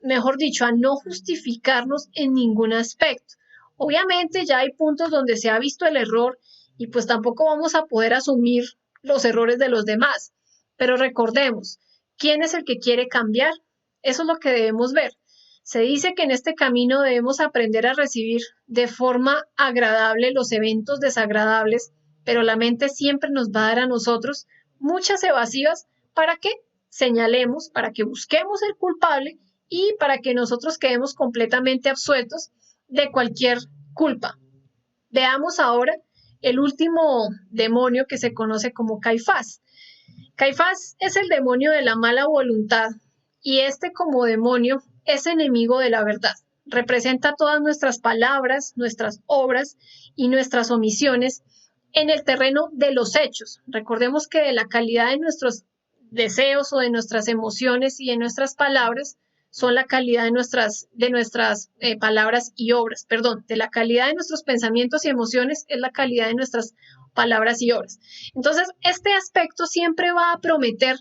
A: mejor dicho, a no justificarnos en ningún aspecto. Obviamente ya hay puntos donde se ha visto el error y pues tampoco vamos a poder asumir los errores de los demás. Pero recordemos, ¿quién es el que quiere cambiar? Eso es lo que debemos ver. Se dice que en este camino debemos aprender a recibir de forma agradable los eventos desagradables, pero la mente siempre nos va a dar a nosotros muchas evasivas para que señalemos, para que busquemos el culpable y para que nosotros quedemos completamente absueltos de cualquier culpa. Veamos ahora el último demonio que se conoce como Caifás. Caifás es el demonio de la mala voluntad y este como demonio es enemigo de la verdad. Representa todas nuestras palabras, nuestras obras y nuestras omisiones en el terreno de los hechos. Recordemos que de la calidad de nuestros deseos o de nuestras emociones y de nuestras palabras son la calidad de nuestras palabras y obras, perdón, de la calidad de nuestros pensamientos y emociones es la calidad de nuestras palabras y obras. Entonces, este aspecto siempre va a prometer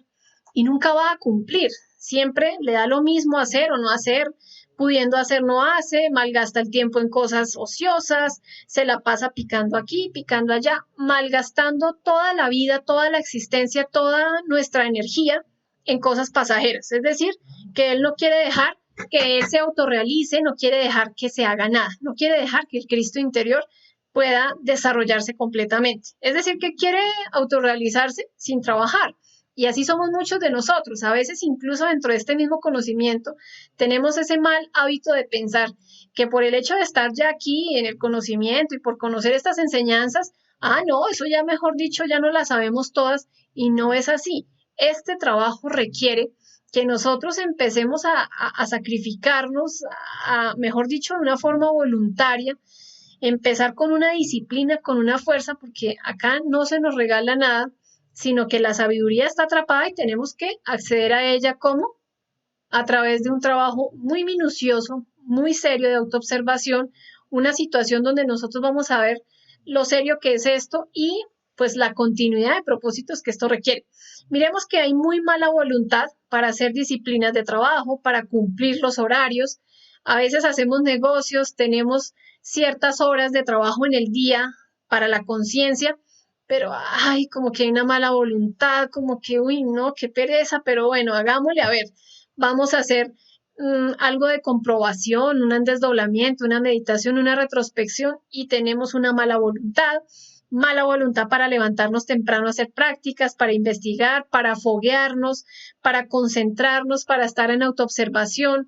A: y nunca va a cumplir. Siempre le da lo mismo hacer o no hacer, pudiendo hacer no hace, malgasta el tiempo en cosas ociosas, se la pasa picando aquí, picando allá, malgastando toda la vida, toda la existencia, toda nuestra energía en cosas pasajeras. Es decir, que él no quiere dejar que él se autorrealice, no quiere dejar que se haga nada, no quiere dejar que el Cristo interior pueda desarrollarse completamente. Es decir, que quiere autorrealizarse sin trabajar. Y así somos muchos de nosotros. A veces, incluso dentro de este mismo conocimiento, tenemos ese mal hábito de pensar que por el hecho de estar ya aquí en el conocimiento y por conocer estas enseñanzas, no, eso ya mejor dicho, ya no la sabemos todas y no es así. Este trabajo requiere que nosotros empecemos a sacrificarnos, mejor dicho, de una forma voluntaria, empezar con una disciplina, con una fuerza, porque acá no se nos regala nada, sino que la sabiduría está atrapada y tenemos que acceder a ella como a través de un trabajo muy minucioso, muy serio de autoobservación, una situación donde nosotros vamos a ver lo serio que es esto y pues la continuidad de propósitos que esto requiere. Miremos que hay muy mala voluntad para hacer disciplinas de trabajo, para cumplir los horarios. A veces hacemos negocios, tenemos ciertas horas de trabajo en el día para la conciencia, pero como que hay una mala voluntad, como que, uy, no, qué pereza, pero bueno, hagámosle, a ver, vamos a hacer algo de comprobación, un desdoblamiento, una meditación, una retrospección y tenemos una mala voluntad para levantarnos temprano a hacer prácticas, para investigar, para foguearnos, para concentrarnos, para estar en autoobservación.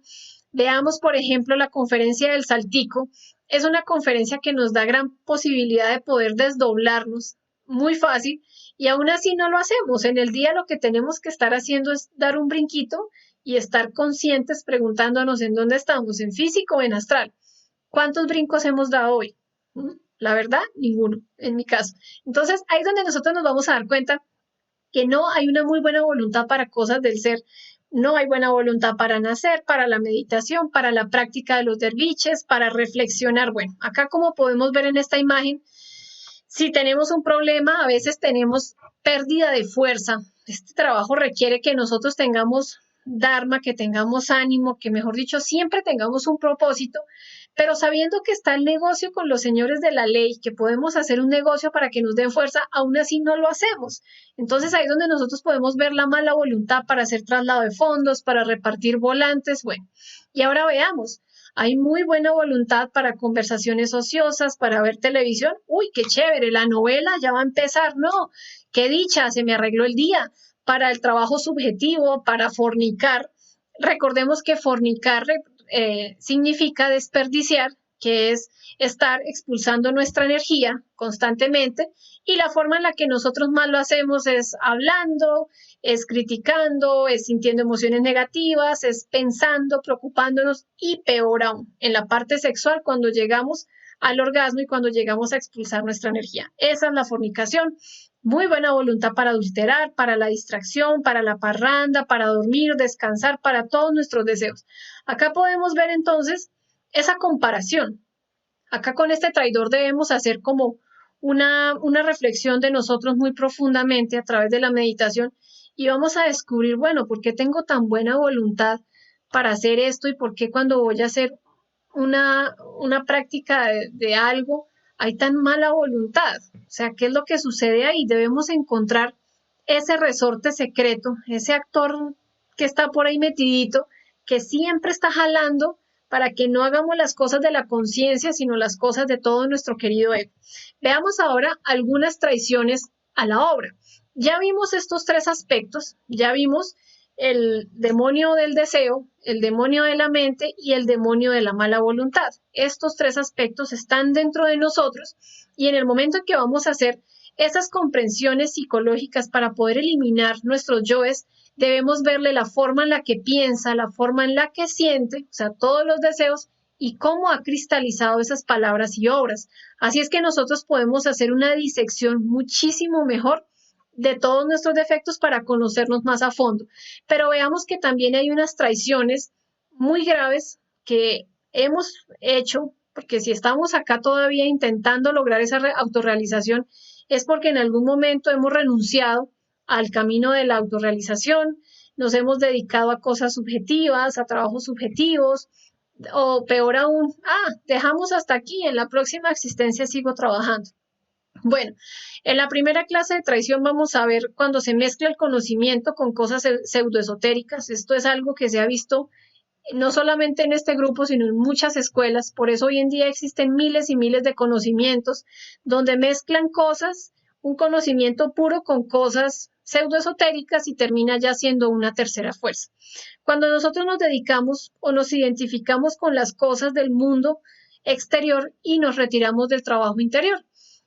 A: Veamos, por ejemplo, la conferencia del Saltico. Es una conferencia que nos da gran posibilidad de poder desdoblarnos muy fácil y aún así no lo hacemos. En el día lo que tenemos que estar haciendo es dar un brinquito y estar conscientes preguntándonos en dónde estamos, en físico o en astral. ¿Cuántos brincos hemos dado hoy? La verdad, ninguno, en mi caso. Entonces, ahí es donde nosotros nos vamos a dar cuenta que no hay una muy buena voluntad para cosas del ser, no hay buena voluntad para nacer, para la meditación, para la práctica de los derviches, para reflexionar. Bueno, acá como podemos ver en esta imagen, si tenemos un problema, a veces tenemos pérdida de fuerza. Este trabajo requiere que nosotros tengamos dharma, que tengamos ánimo, que mejor dicho, siempre tengamos un propósito, pero sabiendo que está el negocio con los señores de la ley, que podemos hacer un negocio para que nos den fuerza, aún así no lo hacemos. Entonces ahí es donde nosotros podemos ver la mala voluntad para hacer traslado de fondos, para repartir volantes, bueno. Y ahora veamos, hay muy buena voluntad para conversaciones ociosas, para ver televisión. Uy, qué chévere, la novela ya va a empezar. No, qué dicha, se me arregló el día. Para el trabajo subjetivo, para fornicar. Recordemos que fornicar significa desperdiciar, que es estar expulsando nuestra energía constantemente, y la forma en la que nosotros más lo hacemos es hablando, es criticando, es sintiendo emociones negativas, es pensando, preocupándonos y peor aún, en la parte sexual cuando llegamos al orgasmo y cuando llegamos a expulsar nuestra energía. Esa es la fornicación. Muy buena voluntad para adulterar, para la distracción, para la parranda, para dormir, descansar, para todos nuestros deseos. Acá podemos ver entonces esa comparación. Acá con este traidor debemos hacer como una reflexión de nosotros muy profundamente a través de la meditación y vamos a descubrir, bueno, ¿por qué tengo tan buena voluntad para hacer esto y por qué cuando voy a hacer una práctica de algo hay tan mala voluntad? O sea, ¿qué es lo que sucede ahí? Debemos encontrar ese resorte secreto, ese actor que está por ahí metidito, que siempre está jalando para que no hagamos las cosas de la conciencia, sino las cosas de todo nuestro querido ego. Veamos ahora algunas traiciones a la obra. Ya vimos estos tres aspectos, ya vimos el demonio del deseo, el demonio de la mente y el demonio de la mala voluntad. Estos tres aspectos están dentro de nosotros y en el momento en que vamos a hacer esas comprensiones psicológicas para poder eliminar nuestros yoes, debemos verle la forma en la que piensa, la forma en la que siente, o sea, todos los deseos y cómo ha cristalizado esas palabras y obras. Así es que nosotros podemos hacer una disección muchísimo mejor de todos nuestros defectos para conocernos más a fondo. Pero veamos que también hay unas traiciones muy graves que hemos hecho, porque si estamos acá todavía intentando lograr esa autorrealización, es porque en algún momento hemos renunciado al camino de la autorrealización, nos hemos dedicado a cosas subjetivas, a trabajos subjetivos, O peor aún, dejamos hasta aquí, en la próxima existencia sigo trabajando. Bueno, en la primera clase de traición vamos a ver cuando se mezcla el conocimiento con cosas pseudoesotéricas. Esto es algo que se ha visto no solamente en este grupo, sino en muchas escuelas. Por eso hoy en día existen miles y miles de conocimientos donde mezclan cosas, un conocimiento puro con cosas pseudoesotéricas y termina ya siendo una tercera fuerza. Cuando nosotros nos dedicamos o nos identificamos con las cosas del mundo exterior y nos retiramos del trabajo interior.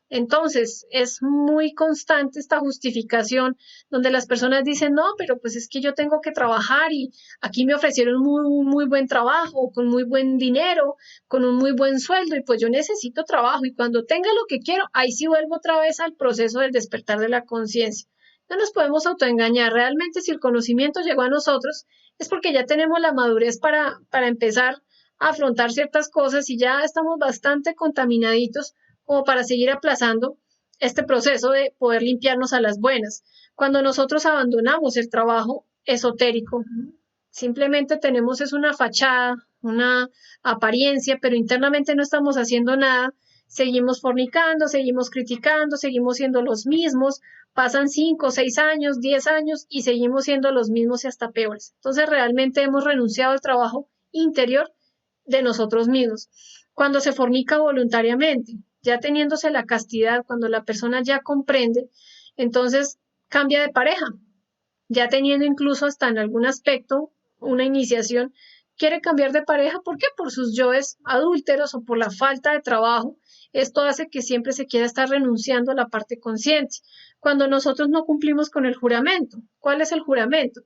A: Entonces, es muy constante esta justificación donde las personas dicen, no, pero pues es que yo tengo que trabajar y aquí me ofrecieron muy buen trabajo, con muy buen dinero, con un muy buen sueldo y pues yo necesito trabajo y cuando tenga lo que quiero, ahí sí vuelvo otra vez al proceso del despertar de la conciencia. No nos podemos autoengañar. Realmente si el conocimiento llegó a nosotros es porque ya tenemos la madurez para empezar a afrontar ciertas cosas y ya estamos bastante contaminaditos como para seguir aplazando este proceso de poder limpiarnos a las buenas. Cuando nosotros abandonamos el trabajo esotérico, simplemente tenemos es una fachada, una apariencia, pero internamente no estamos haciendo nada, seguimos fornicando, seguimos criticando, seguimos siendo los mismos, pasan 5, 6 años, 10 años y seguimos siendo los mismos y hasta peores. Entonces realmente hemos renunciado al trabajo interior de nosotros mismos. Cuando se fornica voluntariamente, ya teniéndose la castidad, cuando la persona ya comprende, entonces cambia de pareja, ya teniendo incluso hasta en algún aspecto una iniciación, quiere cambiar de pareja. ¿Por qué? Por sus yoes adúlteros o por la falta de trabajo. Esto hace que siempre se quiera estar renunciando a la parte consciente. Cuando nosotros no cumplimos con el juramento, ¿cuál es el juramento?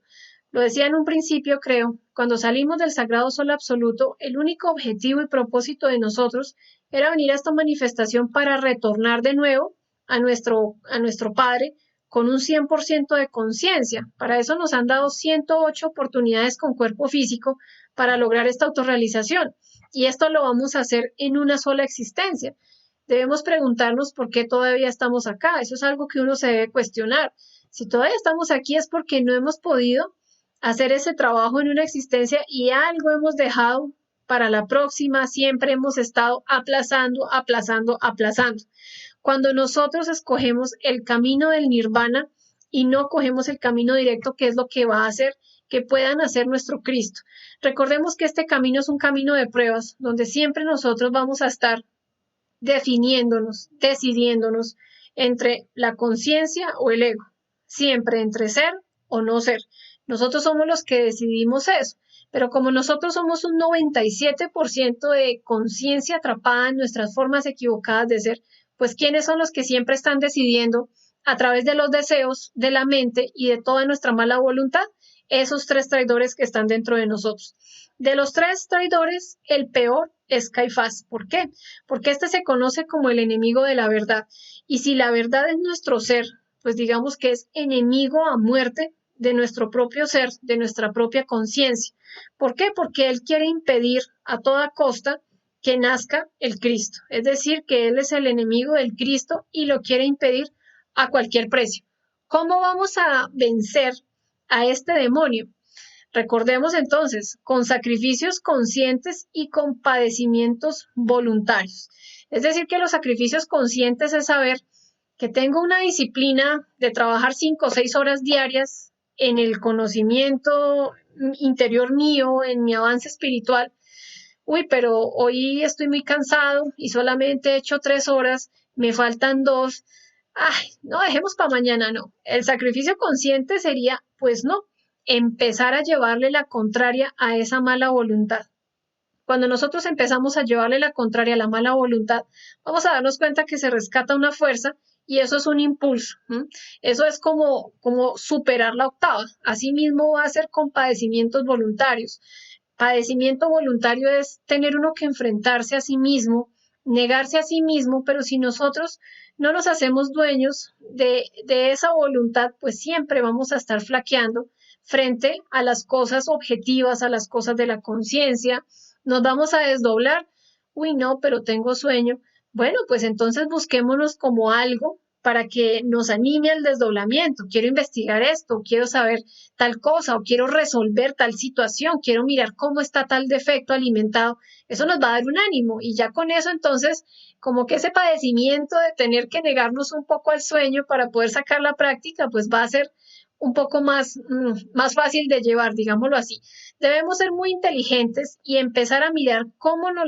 A: Lo decía en un principio, creo, cuando salimos del sagrado sol absoluto, el único objetivo y propósito de nosotros era venir a esta manifestación para retornar de nuevo a nuestro Padre con un 100% de conciencia. Para eso nos han dado 108 oportunidades con cuerpo físico para lograr esta autorrealización. Y esto lo vamos a hacer en una sola existencia. Debemos preguntarnos por qué todavía estamos acá. Eso es algo que uno se debe cuestionar. Si todavía estamos aquí es porque no hemos podido hacer ese trabajo en una existencia y algo hemos dejado para la próxima. Siempre hemos estado aplazando, aplazando, aplazando. Cuando nosotros escogemos el camino del nirvana y no cogemos el camino directo, que es lo que va a hacer que puedan hacer nuestro Cristo. Recordemos que este camino es un camino de pruebas, donde siempre nosotros vamos a estar definiéndonos, decidiéndonos entre la conciencia o el ego, siempre entre ser o no ser. Nosotros somos los que decidimos eso, pero como nosotros somos un 97% de conciencia atrapada en nuestras formas equivocadas de ser, pues ¿quiénes son los que siempre están decidiendo a través de los deseos, de la mente y de toda nuestra mala voluntad? Esos tres traidores que están dentro de nosotros. De los tres traidores, el peor es Caifás. ¿Por qué? Porque este se conoce como el enemigo de la verdad. Y si la verdad es nuestro ser, pues digamos que es enemigo a muerte de nuestro propio ser, de nuestra propia conciencia. ¿Por qué? Porque él quiere impedir a toda costa que nazca el Cristo. Es decir, que él es el enemigo del Cristo y lo quiere impedir a cualquier precio. ¿Cómo vamos a vencer a este demonio? Recordemos entonces, con sacrificios conscientes y con padecimientos voluntarios. Es decir, que los sacrificios conscientes es saber que tengo una disciplina de trabajar 5 o 6 horas diarias en el conocimiento interior mío, en mi avance espiritual. Uy, pero hoy estoy muy cansado y solamente he hecho 3 horas, me faltan 2. Ay, no, dejemos para mañana, no. El sacrificio consciente sería, pues no, empezar a llevarle la contraria a esa mala voluntad. Cuando nosotros empezamos a llevarle la contraria a la mala voluntad, vamos a darnos cuenta que se rescata una fuerza y eso es un impulso. ¿Mm? Eso es como superar la octava. Asimismo va a ser con padecimientos voluntarios. Padecimiento voluntario es tener uno que enfrentarse a sí mismo, negarse a sí mismo, pero si nosotros no nos hacemos dueños de esa voluntad, pues siempre vamos a estar flaqueando frente a las cosas objetivas, a las cosas de la conciencia, nos vamos a desdoblar. Uy, no, pero tengo sueño. Bueno, pues entonces busquémonos como algo para que nos anime al desdoblamiento. Quiero investigar esto, quiero saber tal cosa o quiero resolver tal situación, quiero mirar cómo está tal defecto alimentado. Eso nos va a dar un ánimo y ya con eso entonces como que ese padecimiento de tener que negarnos un poco al sueño para poder sacar la práctica, pues va a ser un poco más fácil de llevar, digámoslo así. Debemos ser muy inteligentes y empezar a mirar cómo no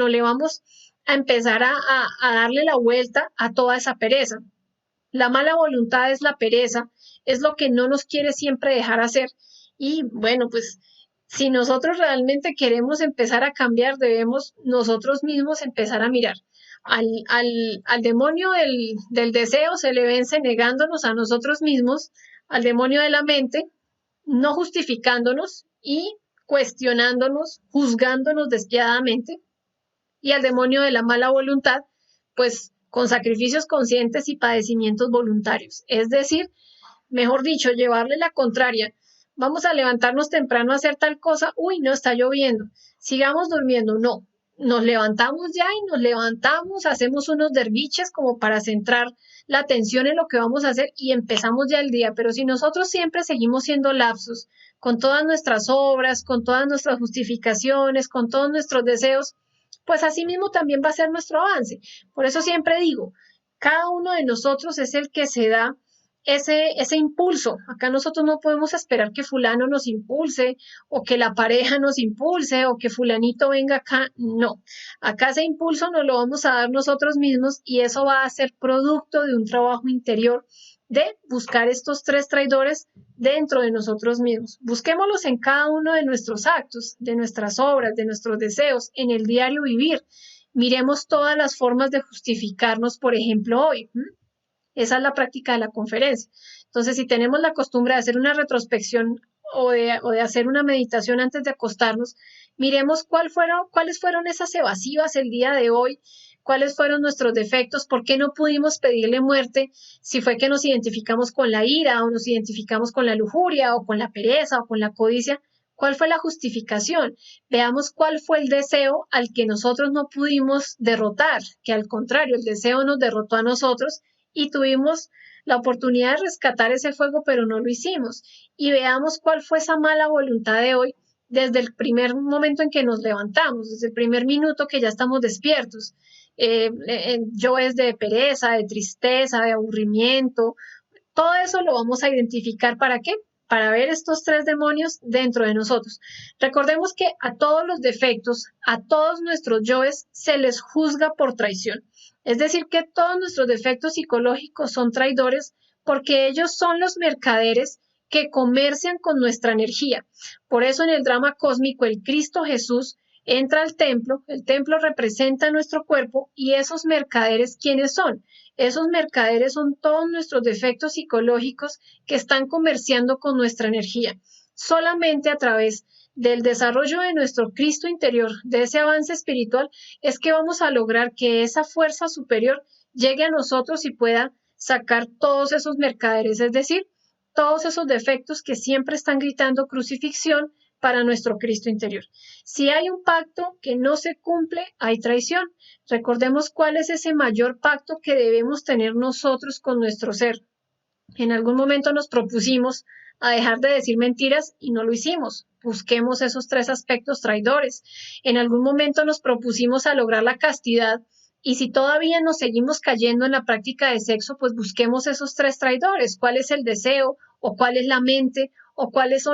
A: le vamos a empezar a darle la vuelta a toda esa pereza. La mala voluntad es la pereza, es lo que no nos quiere siempre dejar hacer. Y bueno, pues si nosotros realmente queremos empezar a cambiar, debemos nosotros mismos empezar a mirar. Al demonio del deseo se le vence negándonos a nosotros mismos, al demonio de la mente, no justificándonos y cuestionándonos, juzgándonos despiadadamente, y al demonio de la mala voluntad, pues con sacrificios conscientes y padecimientos voluntarios. Es decir, mejor dicho, llevarle la contraria. Vamos a levantarnos temprano a hacer tal cosa. Uy, no está lloviendo. Sigamos durmiendo. No. Nos levantamos ya y nos levantamos, hacemos unos derviches como para centrar la atención en lo que vamos a hacer y empezamos ya el día. Pero si nosotros siempre seguimos siendo lapsos con todas nuestras obras, con todas nuestras justificaciones, con todos nuestros deseos, pues así mismo también va a ser nuestro avance. Por eso siempre digo, cada uno de nosotros es el que se da ese impulso. Acá nosotros no podemos esperar que fulano nos impulse o que la pareja nos impulse o que fulanito venga acá. No, acá ese impulso nos lo vamos a dar nosotros mismos y eso va a ser producto de un trabajo interior de buscar estos tres traidores dentro de nosotros mismos. Busquémoslos en cada uno de nuestros actos, de nuestras obras, de nuestros deseos, en el diario vivir. Miremos todas las formas de justificarnos, por ejemplo, hoy. Esa es la práctica de la conferencia. Entonces, si tenemos la costumbre de hacer una retrospección o de hacer una meditación antes de acostarnos, miremos cuáles fueron esas evasivas el día de hoy, cuáles fueron nuestros defectos, por qué no pudimos pedirle muerte, si fue que nos identificamos con la ira o nos identificamos con la lujuria o con la pereza o con la codicia. ¿Cuál fue la justificación? Veamos cuál fue el deseo al que nosotros no pudimos derrotar, que al contrario, el deseo nos derrotó a nosotros y tuvimos la oportunidad de rescatar ese fuego, pero no lo hicimos. Y veamos cuál fue esa mala voluntad de hoy desde el primer momento en que nos levantamos, desde el primer minuto que ya estamos despiertos. Yo es de pereza, de tristeza, de aburrimiento, todo eso lo vamos a identificar. ¿Para qué? Para ver estos tres demonios dentro de nosotros. Recordemos que a todos los defectos, a todos nuestros yoes, se les juzga por traición. Es decir, que todos nuestros defectos psicológicos son traidores porque ellos son los mercaderes que comercian con nuestra energía. Por eso en el drama cósmico el Cristo Jesús entra al templo, el templo representa nuestro cuerpo y esos mercaderes, ¿quiénes son? Esos mercaderes son todos nuestros defectos psicológicos que están comerciando con nuestra energía. Solamente a través del desarrollo de nuestro Cristo interior, de ese avance espiritual, es que vamos a lograr que esa fuerza superior llegue a nosotros y pueda sacar todos esos mercaderes, es decir, todos esos defectos que siempre están gritando crucifixión para nuestro Cristo interior. Si hay un pacto que no se cumple, hay traición. Recordemos cuál es ese mayor pacto que debemos tener nosotros con nuestro ser. En algún momento nos propusimos a dejar de decir mentiras y no lo hicimos. Busquemos esos tres aspectos traidores. En algún momento nos propusimos a lograr la castidad y si todavía nos seguimos cayendo en la práctica de sexo, pues busquemos esos tres traidores. ¿Cuál es el deseo o cuál es la mente o cuál es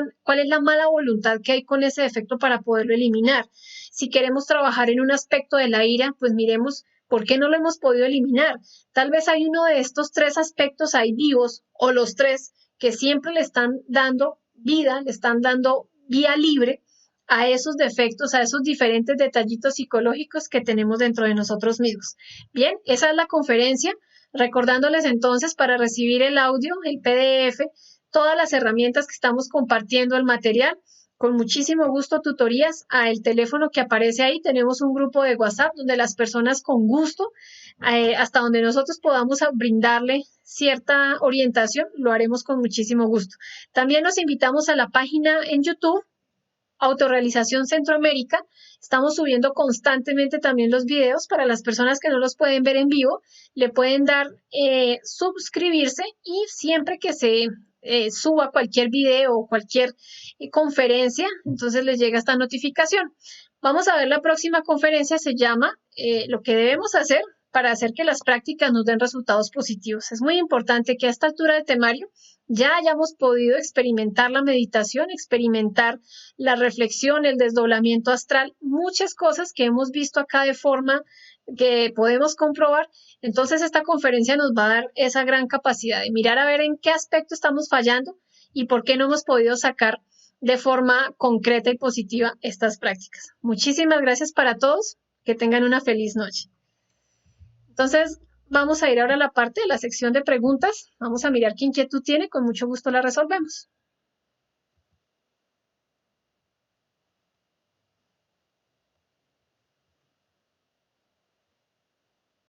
A: la mala voluntad que hay con ese defecto para poderlo eliminar? Si queremos trabajar en un aspecto de la ira, pues miremos por qué no lo hemos podido eliminar. Tal vez hay uno de estos tres aspectos ahí vivos o los tres que siempre le están dando vida, le están dando vía libre a esos defectos, a esos diferentes detallitos psicológicos que tenemos dentro de nosotros mismos. Bien, esa es la conferencia. Recordándoles entonces para recibir el audio, el PDF, todas las herramientas que estamos compartiendo, el material, con muchísimo gusto tutorías al teléfono que aparece ahí. Tenemos un grupo de WhatsApp donde las personas con gusto, hasta donde nosotros podamos brindarle cierta orientación, lo haremos con muchísimo gusto. También los invitamos a la página en YouTube Autorrealización Centroamérica. Estamos subiendo constantemente también los videos para las personas que no los pueden ver en vivo. Le pueden dar suscribirse y siempre que se suba cualquier video o cualquier conferencia, entonces les llega esta notificación. Vamos a ver la próxima conferencia, se llama Lo que debemos hacer para hacer que las prácticas nos den resultados positivos. Es muy importante que a esta altura del temario ya hayamos podido experimentar la meditación, experimentar la reflexión, el desdoblamiento astral, muchas cosas que hemos visto acá de forma que podemos comprobar. Entonces esta conferencia nos va a dar esa gran capacidad de mirar a ver en qué aspecto estamos fallando y por qué no hemos podido sacar de forma concreta y positiva estas prácticas. Muchísimas gracias para todos. Que tengan una feliz noche. Entonces, vamos a ir ahora a la parte de la sección de preguntas. Vamos a mirar qué inquietud tiene. Con mucho gusto la resolvemos.